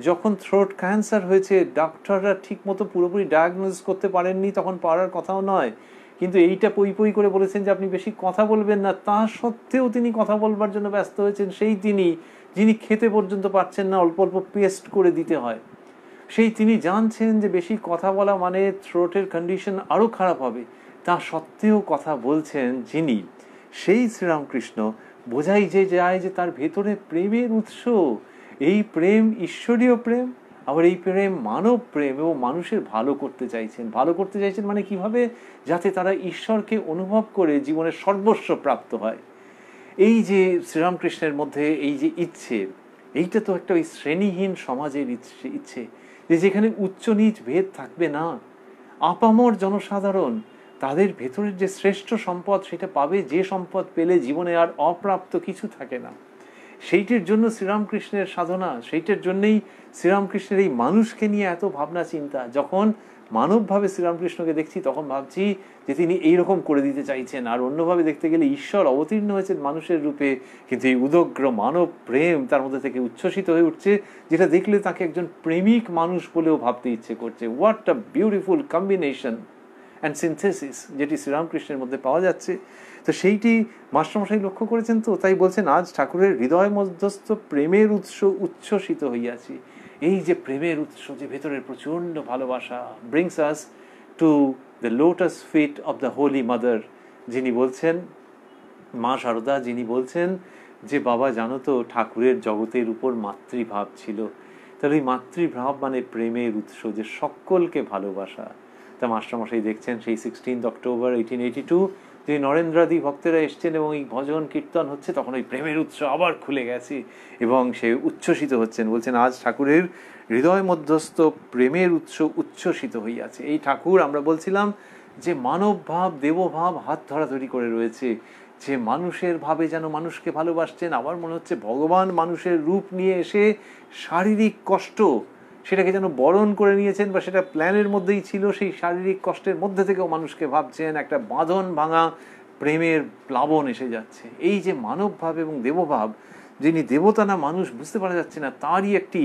যখন থ্রোট ক্যান্সার হয়েছে, ডাক্তাররা ঠিক মতো পুরোপুরি ডায়াগনোজ করতে পারেননি, তখন পারার কথাও নয়, কিন্তু এইটা পই পই করে বলেছেন যে আপনি বেশি কথা বলবেন না। তা সত্ত্বেও তিনি কথা বলবার জন্য ব্যস্ত হয়েছেন। সেই তিনি, যিনি খেতে পর্যন্ত পারছেন না, অল্প অল্প পেস্ট করে দিতে হয়, সেই তিনি জানছেন যে বেশি কথা বলা মানে থ্রোটের কন্ডিশন আরো খারাপ হবে, তা সত্ত্বেও কথা বলছেন যিনি, সেই শ্রীরামকৃষ্ণ। বোঝাই যে যায় যে তার ভেতরে প্রেমের উৎস। এই প্রেম ঈশ্বরীয় প্রেম, আবার এই প্রেম মানব প্রেম, এবং মানুষের ভালো করতে চাইছেন। ভালো করতে চাইছেন মানে কিভাবে, যাতে তারা ঈশ্বরকে অনুভব করে জীবনের সর্বস্ব প্রাপ্ত হয়। এই যে শ্রীরামকৃষ্ণের মধ্যে এই যে ইচ্ছে, এইটা তো একটা ওই শ্রেণীহীন সমাজের ইচ্ছে, যে যেখানে উচ্চ নিচ ভেদ থাকবে না, আপামর জনসাধারণ তাদের ভেতরের যে শ্রেষ্ঠ সম্পদ সেটা পাবে, যে সম্পদ পেলে জীবনে আর অপ্রাপ্ত কিছু থাকে না। সেইটার জন্য শ্রীরামকৃষ্ণের সাধনা, সেইটার জন্যই শ্রীরামকৃষ্ণের এই মানুষকে নিয়ে এত ভাবনা চিন্তা। যখন মানবভাবে শ্রীরামকৃষ্ণকে দেখছি, তখন ভাবছি যে তিনি এইরকম করে দিতে চাইছেন। আর অন্যভাবে দেখতে গেলে ঈশ্বর অবতীর্ণ হয়েছেন মানুষের রূপে, কিন্তু এই উদগ্র মানব প্রেম তার মধ্যে থেকে উচ্ছ্বসিত হয়ে উঠছে, যেটা দেখলে তাকে একজন প্রেমিক মানুষ বলেও ভাবতে ইচ্ছে করছে। What a beautiful combination and synthesis যেটি শ্রীরামকৃষ্ণের মধ্যে পাওয়া যাচ্ছে। তো সেইটি মাস্টারমশাই লক্ষ্য করেছেন। তো তাই বলছেন, আজ ঠাকুরের হৃদয় মধ্যস্থ প্রেমের উৎস উচ্ছ্বসিত হইয়াছি। এই যে প্রেমের উৎস, যে ভেতরের প্রচন্ড ভালোবাসা, brings us to the lotus feet of the holy mother, যিনি বলছেন, মা শারদা, যিনি বলছেন যে বাবা জানো তো, ঠাকুরের জগতের উপর মাতৃভাব ছিল। তাহলে এই মাতৃভাব মানে প্রেমের উৎস, যে সকলকে ভালোবাসা। তা মাস্টারমশাই দেখছেন সেই 16 অক্টোবর 1882 যে নরেন্দ্রাদি ভক্তেরা এসছেন এবং এই ভজন কীর্তন হচ্ছে, তখন ওই প্রেমের উৎস আবার খুলে গেছে এবং সে উচ্ছ্বসিত হচ্ছেন। বলছেন, আজ ঠাকুরের হৃদয় মধ্যস্থ প্রেমের উৎস উচ্ছ্বসিত হইয়াছে। এই ঠাকুর, আমরা বলছিলাম যে মানব ভাব, দেবভাব হাত ধরাধরি করে রয়েছে, যে মানুষের ভাবে যেন মানুষকে ভালোবাসছেন। আবার মনে হচ্ছে ভগবান মানুষের রূপ নিয়ে এসে শারীরিক কষ্ট সেটাকে যেন বরণ করে নিয়েছেন, বা সেটা প্ল্যানের মধ্যেই ছিল। সেই শারীরিক কষ্টের মধ্যে থেকেও মানুষকে ভাবছেন, একটা বাঁধন ভাঙা প্রেমের প্লাবন এসে যাচ্ছে। এই যে মানব ভাব এবং দেবভাব, যিনি দেবতা না মানুষ বুঝতে পারা যাচ্ছে না, তারই একটি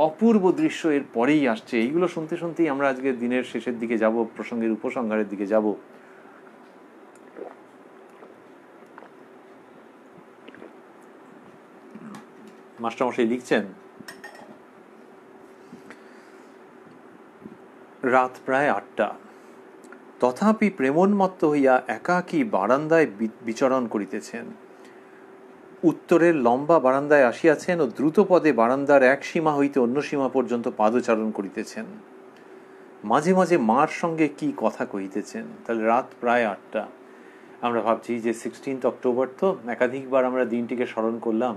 অপূর্ব দৃশ্য এর পরেই আসছে। এইগুলো শুনতে শুনতেই আমরা আজকের দিনের শেষের দিকে যাব, প্রসঙ্গের উপসংহারের দিকে যাব। মাস্টারমশাই লিখছেন, রাত প্রায় 8টা, তথাপি প্রেমোন্মত্ত হইয়া একাকী বারান্দায় বিচরণ করিতেছেন। উত্তরের লম্বা বারান্দায় আসিয়াছেন ও দ্রুতপদে বারান্দার এক সীমা হইতে অন্য সীমা পর্যন্ত পাদচারণ করিতেছেন। মাঝে মাঝে মার সঙ্গে কি কথা কহিতেছেন। তাহলে রাত প্রায় 8টা। আমরা ভাবছি যে 16 অক্টোবর, তো একাধিকবার আমরা দিনটিকে স্মরণ করলাম।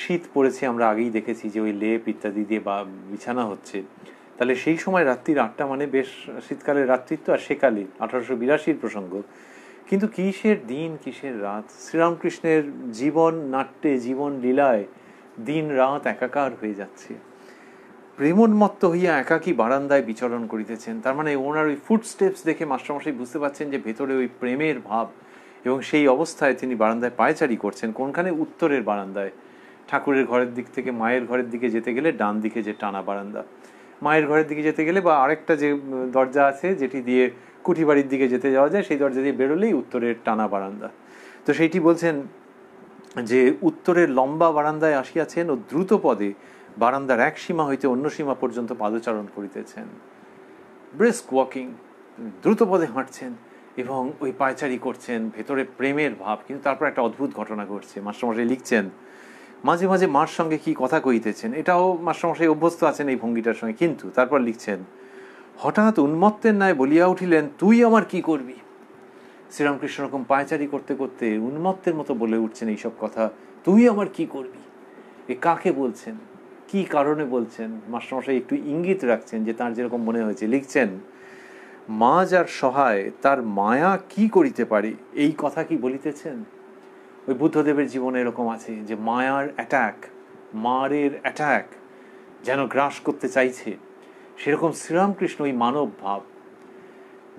শীত পড়েছে, আমরা আগেই দেখেছি যে ওই লেপ ইত্যাদি দিয়ে বা বিছানা হচ্ছে। তাহলে সেই সময় রাত্রির 8টা মানে বেশ শীতকালের রাত্রির, তো আর সেকালে 1882 প্রসঙ্গ। কিন্তু কিসের দিন কিসের রাত! শ্রীরামকৃষ্ণের জীবন নাট্যে, জীবন লীলায় দিন রাত একাকার হয়ে যাচ্ছে। প্রেমোন্মত্ত হইয়া একাকী বারান্দায় বিচরণ করিতেছেন, তার মানে ওনার ওই ফুটস্টেপস দেখে মাস্টারমশাই বুঝতে পারছেন যে ভেতরে ওই প্রেমের ভাব, এবং সেই অবস্থায় তিনি বারান্দায় পায়চারি করছেন। কোনখানে? উত্তরের বারান্দায়। ঠাকুরের ঘরের দিক থেকে মায়ের ঘরের দিকে যেতে গেলে ডান দিকে যে টানা বারান্দা, মায়ের ঘরের দিকে যেতে গেলে বা আরেকটা যে দরজা আছে যেটি দিয়ে কুঠি বাড়ির দিকে যেতে যাওয়া যায়, সেই দরজা দিয়ে বেরোলেই উত্তরের টানা বারান্দা। তো সেইটি বলছেন যে উত্তরের লম্বা বারান্দায় আসিয়াছেন ও দ্রুত পদে বারান্দার এক সীমা হইতে অন্য সীমা পর্যন্ত পাদচারণ করিতেছেন। ব্রিস্ক ওয়াকিং, দ্রুত পদে হাঁটছেন এবং ওই পায়চারি করছেন, ভেতরে প্রেমের ভাব। কিন্তু তারপর একটা অদ্ভুত ঘটনা ঘটছে। মাস্টারমশাই লিখছেন, মাঝে মাঝে মার সঙ্গে কি কথা কইতেছেন। এটাও মাস্টারমশাই অভ্যস্ত আছেন এই ভঙ্গিটার সঙ্গে। কিন্তু তারপর লিখছেন, হঠাৎ উন্মত্তের ন্যায় বলিয়া উঠিলেন, তুই আমার কি করবি। শ্রীরামকৃষ্ণ রকম পায়চারি করতে করতে উন্মত্তের মতো বলে উঠছেন এইসব কথা, তুই আমার কি করবি। এ কাকে বলছেন, কি কারণে বলছেন? মাস্টারমশাই একটু ইঙ্গিত রাখছেন যে তার যেরকম মনে হয়েছে। লিখছেন, মা যার সহায় তার মায়া কি করিতে পারে, এই কথা কি বলিতেছেন। ওই বুদ্ধদেবের জীবনে এরকম আছে যে মায়ার অ্যাটাক, মারের অ্যাটাক যেন গ্রাস করতে চাইছে। সেরকম শ্রীরামকৃষ্ণ ওই মানব ভাব,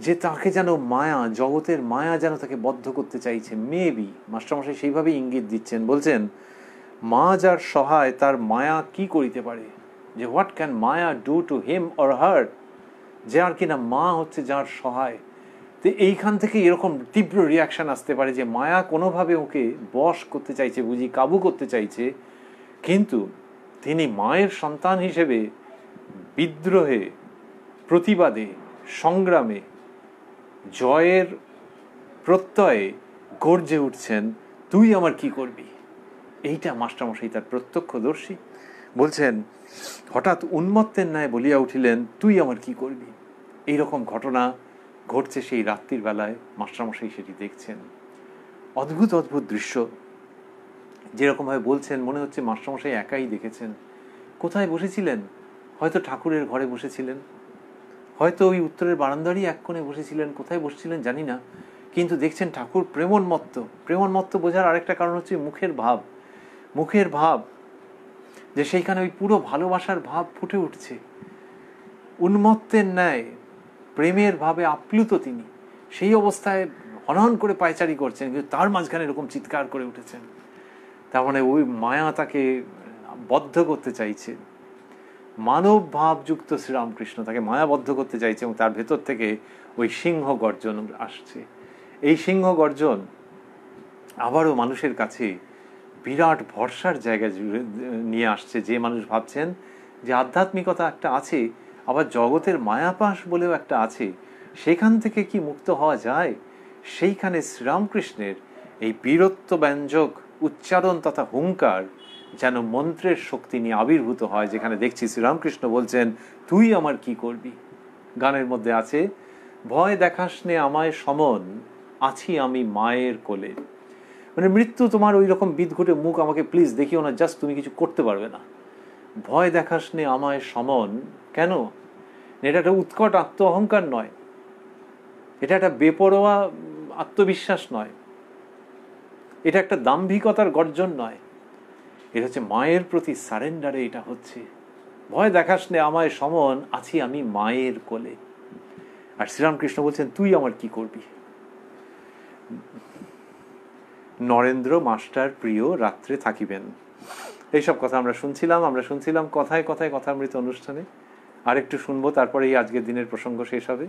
যে তাকে যেন মায়া, জগতের মায়া যেন তাকে বদ্ধ করতে চাইছে। মেবি মাস্টারমশাই সেইভাবেই ইঙ্গিত দিচ্ছেন। বলছেন, মা যার সহায় তার মায়া কি করিতে পারে, যে what can Maya do to him or her, যে আর কিনা মা হচ্ছে যার সহায়। তো এইখান থেকে এরকম তীব্র রিয়াকশন আসতে পারে যে মায়া কোনোভাবে ওকে বশ করতে চাইছে, বুঝি কাবু করতে চাইছে। কিন্তু তিনি মায়ের সন্তান হিসেবে বিদ্রোহে, প্রতিবাদে, সংগ্রামে, জয়ের প্রত্যয়ে গর্জে উঠছেন, তুই আমার কি করবি। এইটা মাস্টারমশাই তার প্রত্যক্ষদর্শী। বলছেন, হঠাৎ উন্মত্তের ন্যায় বলিয়া উঠিলেন, তুই আমার কি করবি। এইরকম ঘটনা ঘটছে সেই রাত্রির বেলায়। মাস্টারমশাই সেটি দেখছেন। অদ্ভুত অদ্ভুত দৃশ্য যেরকমভাবে বলছেন, মনে হচ্ছে মাস্টারমশাই একাই দেখেছেন। কোথায় বসেছিলেন? হয়তো ঠাকুরের ঘরে বসেছিলেন, হয়তো ওই উত্তরের বারান্দারই এক কোণে বসেছিলেন, কোথায় বসছিলেন জানি না। কিন্তু দেখছেন ঠাকুর প্রেমোন্মত্ত। প্রেমোন্মত্ত বোঝার আরেকটা কারণ হচ্ছে মুখের ভাব। মুখের ভাব যে সেইখানে ওই পুরো ভালোবাসার ভাব ফুটে উঠছে। উন্মত্তের ন্যায় প্রেমের ভাবে আপ্লুত তিনি। সেই অবস্থায় হনহন করে পায়চারি করছেন, কিন্তু তার মাঝখানে এরকম চিৎকার করে উঠেছেন। তার মানে ওই মায়া তাকে বদ্ধ করতে চাইছে। মানব ভাবযুক্ত শ্রীরামকৃষ্ণ তাকে মায়াবদ্ধ করতে চাইছে, এবং তার ভেতর থেকে ওই সিংহ গর্জন আসছে। এই সিংহ গর্জন আবারও মানুষের কাছে বিরাট ভরসার জায়গা নিয়ে আসছে। যে মানুষ ভাবছেন যে আধ্যাত্মিকতা একটা আছে, আবার জগতের মায়াপাশ বলেও একটা আছে, সেখান থেকে কি মুক্ত হওয়া যায়, সেইখানে শ্রীরামকৃষ্ণের এই বীরত্ব ব্যঞ্জক উচ্চারণ তথা হুঙ্কার যেন মন্ত্রের শক্তি নিয়ে আবির্ভূত হয়। যেখানে দেখছি শ্রীরামকৃষ্ণ বলছেন, তুই আমার কি করবি। গানের মধ্যে আছে, ভয় দেখাস নে আমায় সমন, আছি আমি মায়ের কোলে। মানে মৃত্যু তোমার ওই রকম বিদঘুটে মুখ আমাকে প্লিজ দেখিও না, জাস্ট তুমি কিছু করতে পারবে না। ভয় দেখাস নে আমায় সমন, কেন? এটা একটা উৎকট আত্ম অহংকার নয়, এটা একটা বেপরোয়া আত্মবিশ্বাস নয়, এটা একটা দাম্ভিকতার গর্জন নয়, এটা হচ্ছে মায়ের প্রতি সারেন্ডারে এটা হচ্ছে। ভয় দেখাস নে আমায় সমন, আছি আমি মায়ের কোলে। আর শ্রীরামকৃষ্ণ বলছেন, তুই আমার কি করবি। নরেন্দ্র মাস্টার প্রিয় রাত্রে থাকিবেন, এইসব কথা আমরা শুনছিলাম কথায় কথায় কথামৃত অনুষ্ঠানে। আর একটু শুনবো, তারপরে এই আজকের দিনের প্রসঙ্গ শেষ হবে।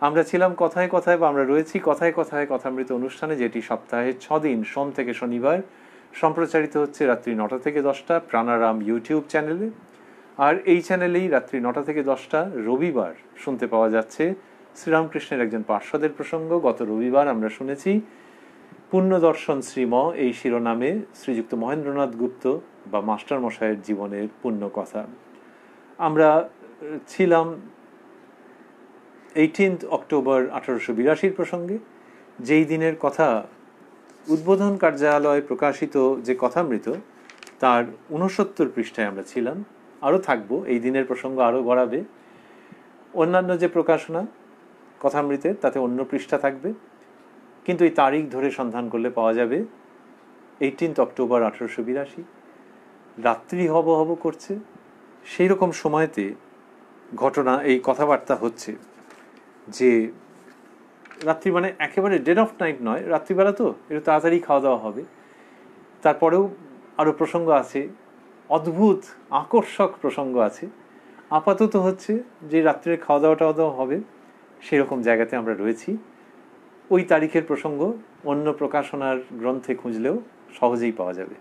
আমরা ছিলাম কথায় কথায়, বা আমরা রয়েছি কথায় কথায় কথামৃত অনুষ্ঠানে, যেটি সপ্তাহে 6 দিন সোম থেকে শনিবার সম্প্রচারিত হচ্ছে রাত্রি 9টা থেকে 10টা প্রাণারাম ইউটিউব চ্যানেলে। আর এই চ্যানেলেই রাত্রি 9টা থেকে 10টা রবিবার শুনতে পাওয়া যাচ্ছে শ্রীরামকৃষ্ণের একজন পার্শ্বদের প্রসঙ্গ। গত রবিবার আমরা শুনেছি পুণ্যদর্শন শ্রীম এই শিরোনামে শ্রীযুক্ত মহেন্দ্রনাথ গুপ্ত বা মাস্টার মশাইয়ের জীবনের পুণ্য কথা। আমরা ছিলাম 18 অক্টোবর 1882 প্রসঙ্গে, যেই দিনের কথা উদ্বোধন কার্যালয়ে প্রকাশিত যে কথামৃত তার 69 পৃষ্ঠায় আমরা ছিলাম। আরও থাকবো, এই দিনের প্রসঙ্গ আরও গড়াবে। অন্যান্য যে প্রকাশনা কথামৃতের তাতে অন্য পৃষ্ঠা থাকবে, কিন্তু এই তারিখ ধরে সন্ধান করলে পাওয়া যাবে 18 অক্টোবর 1882। রাত্রি হব হব করছে, সেই রকম সময়তে ঘটনা এই কথাবার্তা হচ্ছে যে রাত্রি মানে একেবারে ডেড অফ নাইট নয়, রাত্রিবেলা তো একটু তাড়াতাড়ি খাওয়া দাওয়া হবে। তারপরেও আরও প্রসঙ্গ আছে, অদ্ভুত আকর্ষক প্রসঙ্গ আছে। আপাতত হচ্ছে যে রাত্রে খাওয়া দাওয়া হবে সেরকম জায়গাতে আমরা রয়েছি। ওই তারিখের প্রসঙ্গ অন্য প্রকাশনার গ্রন্থে খুঁজলেও সহজেই পাওয়া যাবে।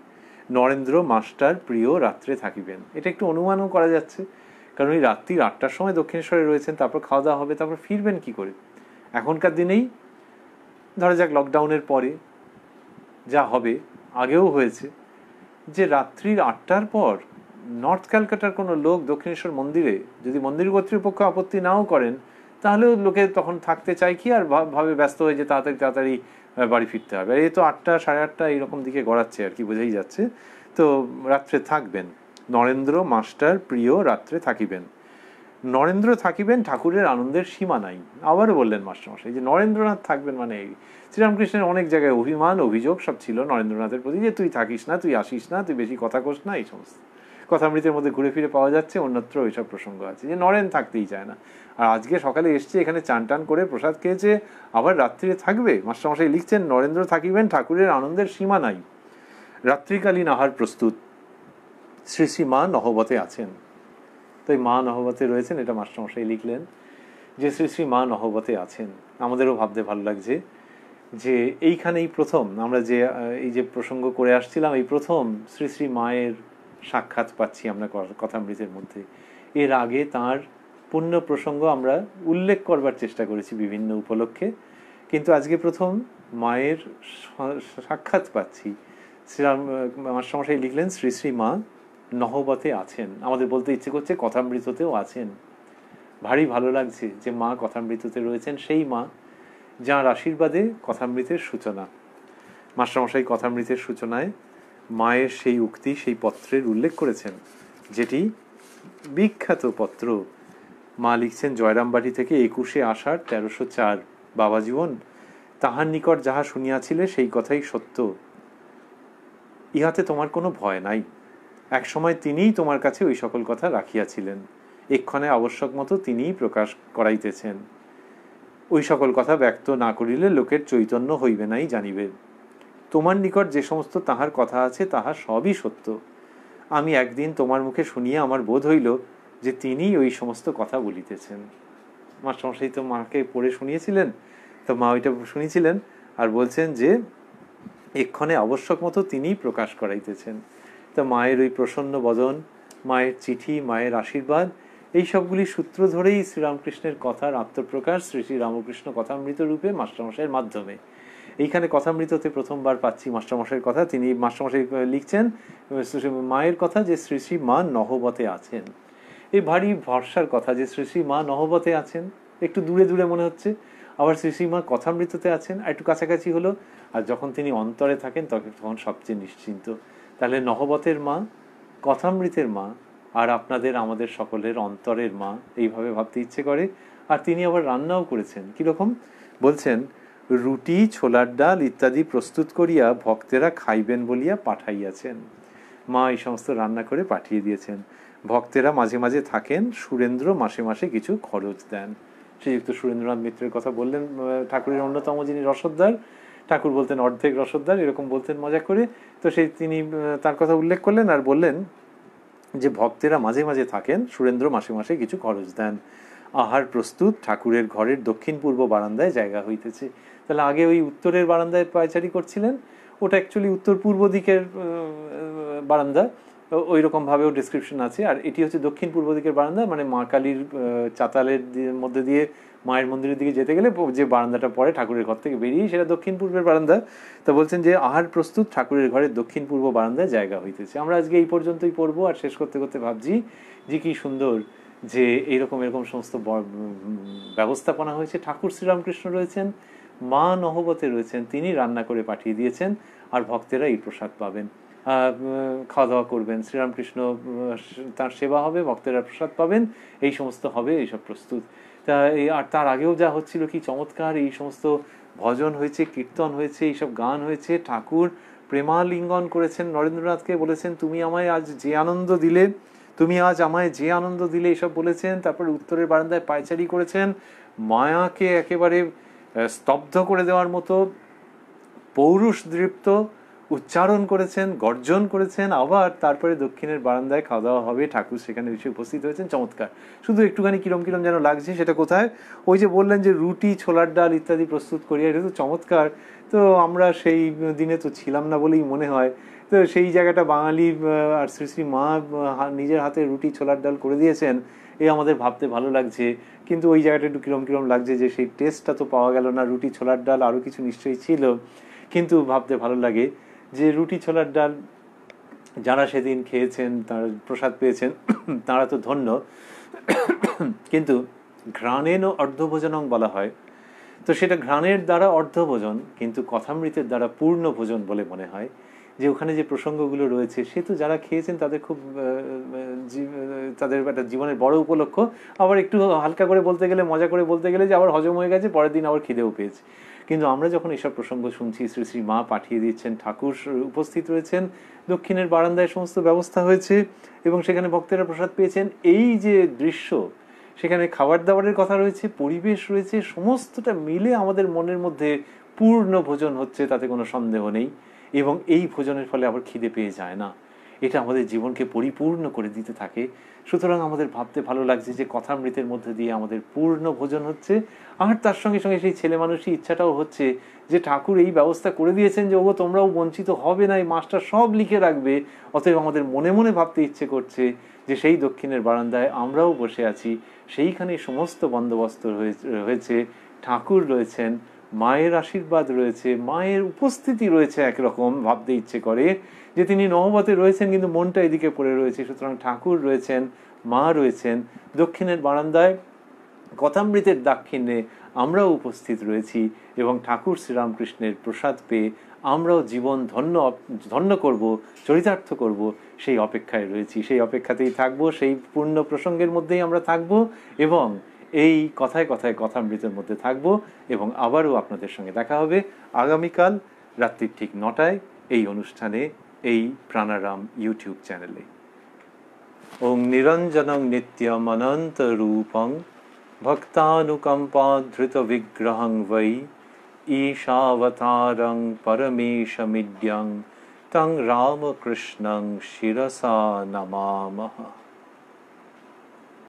নরেন্দ্র মাস্টার প্রিয় রাত্রে থাকিবেন, এটা একটু অনুমানও করা যাচ্ছে, কারণ ওই রাত্রি 8টার সময় দক্ষিণেশ্বরে রয়েছেন, তারপর খাওয়া দাওয়া হবে, তারপর ফিরবেন কি করে। এখনকার দিনেই ধরা যাক লকডাউনের পরে যা হবে, আগেও হয়েছে, যে রাত্রির 8টার পর নর্থ ক্যালকাটার কোনো লোক দক্ষিণেশ্বর মন্দিরে যদি মন্দির কর্তৃপক্ষ আপত্তি নাও করেন, তাহলেও লোকে তখন থাকতে চায় কি আর ভাবে ব্যস্ত হয়ে যে তাড়াতাড়ি বাড়ি ফিরতে হবে। এই তো 8টা সাড়ে 8টা এইরকম দিকে গড়াচ্ছে আর কি, বোঝাই যাচ্ছে। তো রাত্রে থাকবেন, নরেন্দ্র মাস্টার প্রিয় রাত্রে থাকিবেন। নরেন্দ্র থাকিবেন, ঠাকুরের আনন্দের সীমা নাই। আবারও বললেন মাস্টারমশাই যে নরেন্দ্রনাথ থাকবেন, মানে এই শ্রীরামকৃষ্ণের অনেক জায়গায় অভিমান অভিযোগ সব ছিল নরেন্দ্রনাথের প্রতি, যে তুই থাকিস না, তুই আসিস না, তুই বেশি কথা কোস না, এই সমস্ত কথামৃতের মধ্যে ঘুরে ফিরে পাওয়া যাচ্ছে। অন্যত্র এইসব প্রসঙ্গ আছে যে নরেন থাকতেই চায় না। আর আজকে সকালে এসছে, এখানে চান টান করে প্রসাদ খেয়েছে, আবার রাত্রিরে থাকবে। মাস্টারমশাই লিখছেন নরেন্দ্র থাকিবেন, ঠাকুরের আনন্দের সীমা নাই। রাত্রিকালীন আহার প্রস্তুত, শ্রী শ্রী মা নহবতে আছেন। তো এই মা নহবতে রয়েছেন, এটা মাস্টারমশাই লিখলেন যে শ্রী শ্রী মা নহবতে আছেন। আমাদেরও ভাবতে ভালো লাগছে যে এইখানেই প্রথম আমরা যে এই যে প্রসঙ্গ করে আসছিলাম, এই প্রথম শ্রী শ্রী মায়ের সাক্ষাৎ পাচ্ছি আমরা কথামৃতের মধ্যে। এর আগে তার পুণ্য প্রসঙ্গ আমরা উল্লেখ করবার চেষ্টা করেছি বিভিন্ন উপলক্ষে, কিন্তু আজকে প্রথম মায়ের সাক্ষাৎ পাচ্ছি। শ্রীরাম মাস্টারমশাই লিখলেন শ্রী শ্রী মা নহবতে আছেন। আমাদের বলতে ইচ্ছে করছে কথামৃততেও আছেন। ভারী ভালো লাগছে যে মা কথামৃততে রয়েছেন, সেই মা যাঁর আশীর্বাদে কথামৃতের সূচনা। মাস্টারমশাই কথামৃতের সূচনায় মায়ের সেই উক্তি, সেই পত্রের উল্লেখ করেছেন, যেটি বিখ্যাত পত্র। মা লিখছেন জয়রামবাটি থেকে 21 আষাঢ় 1304, বাবা জীবন তাহার নিকট যাহা শুনিয়াছিলে সেই কথাই সত্য। ইহাতে তোমার কোনো ভয় নাই। এক সময় তিনিই তোমার কাছে ওই সকল কথা রাখিয়াছিলেন, এক্ষণে আবশ্যক মতো তিনিই প্রকাশ করাইতেছেন। ওই সকল কথা ব্যক্ত না করিলে লোকের চৈতন্য হইবে নাই জানিবে। তোমার নিকট যে সমস্ত তাহার কথা আছে তাহা সবই সত্য। আমি একদিন তোমার মুখে শুনিয়া আমার বোধ হইল যে তিনিই ওই সমস্ত কথা বলিতেছেন। মাস্টারমশাই তো মাকে পড়ে শুনিয়েছিলেন, তো মা ওইটা শুনিয়েছিলেন আর বলছেন যে এক্ষণে আবশ্যক মতো তিনিই প্রকাশ করাইতেছেন। তো মায়ের ওই প্রসন্ন বদন, মায়ের চিঠি, মায়ের আশীর্বাদ, এই সবগুলি সূত্র ধরেই শ্রীরামকৃষ্ণের কথার আত্মপ্রকাশ শ্রী শ্রী রামকৃষ্ণ কথামৃত রূপে মাস্টারমশাইয়ের মাধ্যমে। এইখানে কথামৃততে প্রথমবার পাচ্ছি মাস্টারমশাইয়ের কথা। তিনি মাস্টারমশাই লিখছেন মায়ের কথা যে শ্রী শ্রী মা নহবতে আছেন। এই ভারী ভরসার কথা যে শ্রী শ্রী মা নহবতে আছেন, একটু দূরে দূরে মনে হচ্ছে, আবার শ্রী শ্রী মা কথামৃততে আছেন, আর একটু কাছাকাছি হলো। আর যখন তিনি অন্তরে থাকেন তখন সবচেয়ে নিশ্চিন্ত। তাহলে নহবতের মা, কথামৃতের মা, আর আপনাদের আমাদের সকলের অন্তরের মা, এইভাবে ভাবতে ইচ্ছে করে। আর তিনি আবার রান্নাও করেছেন। কীরকম বলছেন, রুটি, ছোলার ডাল ইত্যাদি প্রস্তুত করিয়া ভক্তেরা খাইবেন বলিয়া পাঠাইয়াছেন। মা এই সমস্ত রান্না করে পাঠিয়ে দিয়েছেন। ভক্তেরা মাঝে মাঝে থাকেন, সুরেন্দ্র মাসে মাসে কিছু খরচ দেন। শ্রীযুক্ত সুরেন্দ্রনাথ মিত্রের কথা বললেন, ঠাকুরের অন্যতম যিনি রসদদার, ঠাকুর বলতেন অর্ধেক রসদদার, এরকম বলতেন মজা করে। তো সেই তিনি তার কথা উল্লেখ করলেন আর বললেন যে ভক্তেরা মাঝে মাঝে থাকেন, সুরেন্দ্র মাসে মাসে কিছু খরচ দেন। আহার প্রস্তুত, ঠাকুরের ঘরের দক্ষিণ পূর্ব বারান্দায় জায়গা হইতেছে। তাহলে আগে ওই উত্তরের বারান্দায় পায়চারি করছিলেন, ওটা অ্যাকচুয়ালি উত্তর পূর্ব দিকের বারান্দা, ওই রকমভাবেও ডিসক্রিপশন আছে। আর এটি হচ্ছে দক্ষিণ পূর্ব দিকের বারান্দা, মানে মা কালীর চাতালের মধ্যে দিয়ে মায়ের মন্দিরের দিকে যেতে গেলে যে বারান্দাটা পড়ে ঠাকুরের ঘর থেকে বেরিয়ে, সেটা দক্ষিণ পূর্বের বারান্দা। তা বলছেন যে আহার প্রস্তুত, ঠাকুরের ঘরের দক্ষিণ পূর্ব বারান্দায় জায়গা হইতেছে। আমরা আজকে এই পর্যন্তই পড়বো, আর শেষ করতে করতে ভাবছি যে কি সুন্দর যে এরকম সমস্ত ব্যবস্থাপনা হয়েছে। ঠাকুর শ্রীরামকৃষ্ণ রয়েছেন, মা নহবতে রয়েছেন, তিনি রান্না করে পাঠিয়ে দিয়েছেন, আর ভক্তেরা এই প্রসাদ পাবেন, খাওয়া দাওয়া করবেন, শ্রীরামকৃষ্ণ তার সেবা হবে, ভক্তেরা প্রসাদ পাবেন, এই সমস্ত হবে, এইসব প্রস্তুত। তা আর তার আগেও যা হচ্ছিল কি চমৎকার, এই সমস্ত ভজন হয়েছে, কীর্তন হয়েছে, এইসব গান হয়েছে। ঠাকুর প্রেমালিঙ্গন করেছেন নরেন্দ্রনাথকে, বলেছেন তুমি আমায় আজ যে আনন্দ দিলে, তুমি আজ আমায় যে আনন্দ দিলে, এসব বলেছেন। তারপরে উত্তরের বারান্দায় পায়চারি করেছেন, মায়াকে একেবারে স্তব্ধ করে দেওয়ার মতো পৌরুষ দৃপ্ত উচ্চারণ করেছেন, গর্জন করেছেন। আবার তারপরে দক্ষিণের বারান্দায় খাওয়া দাওয়া হবে, ঠাকুর সেখানে এসে উপস্থিত হয়েছেন। চমৎকার। শুধু একটুখানি কিরম যেন লাগছে, সেটা কোথায়? ওই যে বললেন যে রুটি, ছোলার ডাল ইত্যাদি প্রস্তুত করিয়া, এটা তো চমৎকার। তো আমরা সেই দিনে তো ছিলাম না বলেই মনে হয়, তো সেই জায়গাটা বাঙালি আর শ্রী শ্রী মা নিজের হাতে রুটি ছোলার ডাল করে দিয়েছেন, এ আমাদের ভাবতে ভালো লাগছে। কিন্তু ওই জায়গাটা একটু কিরম লাগছে যে সেই টেস্টটা তো পাওয়া গেল না। রুটি ছোলার ডাল আরও কিছু নিশ্চয়ই ছিল, কিন্তু ভাবতে ভালো লাগে যে রুটি ছোলার ডাল যারা সেদিন খেয়েছেন, তারা প্রসাদ পেয়েছেন, তারা তো ধন্য। কিন্তু ঘ্রাণেন অর্ধভোজনং বলা হয়, তো সেটা ঘ্রাণের দ্বারা অর্ধভোজন, কিন্তু কথামৃতের দ্বারা পূর্ণ ভোজন বলে মনে হয়। যে ওখানে যে প্রসঙ্গগুলো রয়েছে, সে তো যারা খেয়েছেন তাদের খুব তাদের একটা জীবনের বড় উপলক্ষ। আবার একটু হালকা করে বলতে গেলে, মজা করে বলতে গেলে, যে আবার হজম হয়ে গেছে, পরের দিন আবার খিদেও পেয়েছে। কিন্তু আমরা যখন এসব প্রসঙ্গ শুনছি, শ্রী শ্রী মা পাঠিয়ে দিচ্ছেন, ঠাকুর উপস্থিত রয়েছেন, দক্ষিণের বারান্দায় সমস্ত ব্যবস্থা হয়েছে এবং সেখানে ভক্তেরা প্রসাদ পেয়েছেন, এই যে দৃশ্য, সেখানে খাবার দাবারের কথা রয়েছে, পরিবেশ রয়েছে, সমস্তটা মিলে আমাদের মনের মধ্যে পূর্ণ ভোজন হচ্ছে, তাতে কোনো সন্দেহ নেই। এবং এই ভোজনের ফলে আবার খিদে পেয়ে যায় না, এটা আমাদের জীবনকে পরিপূর্ণ করে দিতে থাকে। সুতরাং আমাদের ভাবতে ভালো লাগছে যে কথামৃতের মধ্যে দিয়ে আমাদের পূর্ণ ভোজন হচ্ছে। আর তার সঙ্গে সঙ্গে সেই ছেলে মানুষই ইচ্ছাটাও হচ্ছে যে ঠাকুর এই ব্যবস্থা করে দিয়েছেন যে ওগো তোমরাও বঞ্চিত হবে না, এই মাস্টার সব লিখে রাখবে। অতএব আমাদের মনে মনে ভাবতে ইচ্ছে করছে যে সেই দক্ষিণের বারান্দায় আমরাও বসে আছি, সেইখানে সমস্ত বন্দোবস্ত হয়েছে, ঠাকুর রয়েছেন, মায়ের আশীর্বাদ রয়েছে, মায়ের উপস্থিতি রয়েছে। একরকম ভাবতে ইচ্ছে করে যে তিনি নহবতে রয়েছেন, কিন্তু মনটা এদিকে পড়ে রয়েছে। সুতরাং ঠাকুর রয়েছেন, মা রয়েছেন, দক্ষিণের বারান্দায় কথামৃতের দাক্ষিণ্যে আমরাও উপস্থিত রয়েছি, এবং ঠাকুর শ্রীরামকৃষ্ণের প্রসাদ পেয়ে আমরাও জীবন ধন্য করব, চরিতার্থ করব, সেই অপেক্ষায় রয়েছি। সেই অপেক্ষাতেই থাকবো, সেই পূর্ণ প্রসঙ্গের মধ্যেই আমরা থাকবো, এবং এই কথায় কথায় কথামৃতের মধ্যে থাকবো। এবং আবারও আপনাদের সঙ্গে দেখা হবে আগামীকাল রাত্রি ঠিক 9টায় এই অনুষ্ঠানে, এই প্রাণারাম ইউটিউব চ্যানেলে। ওং নিরঞ্জনং নিত্যম অনন্ত রূপং ভক্তানুকম্পাধৃত বিগ্রহং বৈ ঈশাবতারং পরমেশমিড্যং তং রামকৃষ্ণং শিরসা নমামঃ।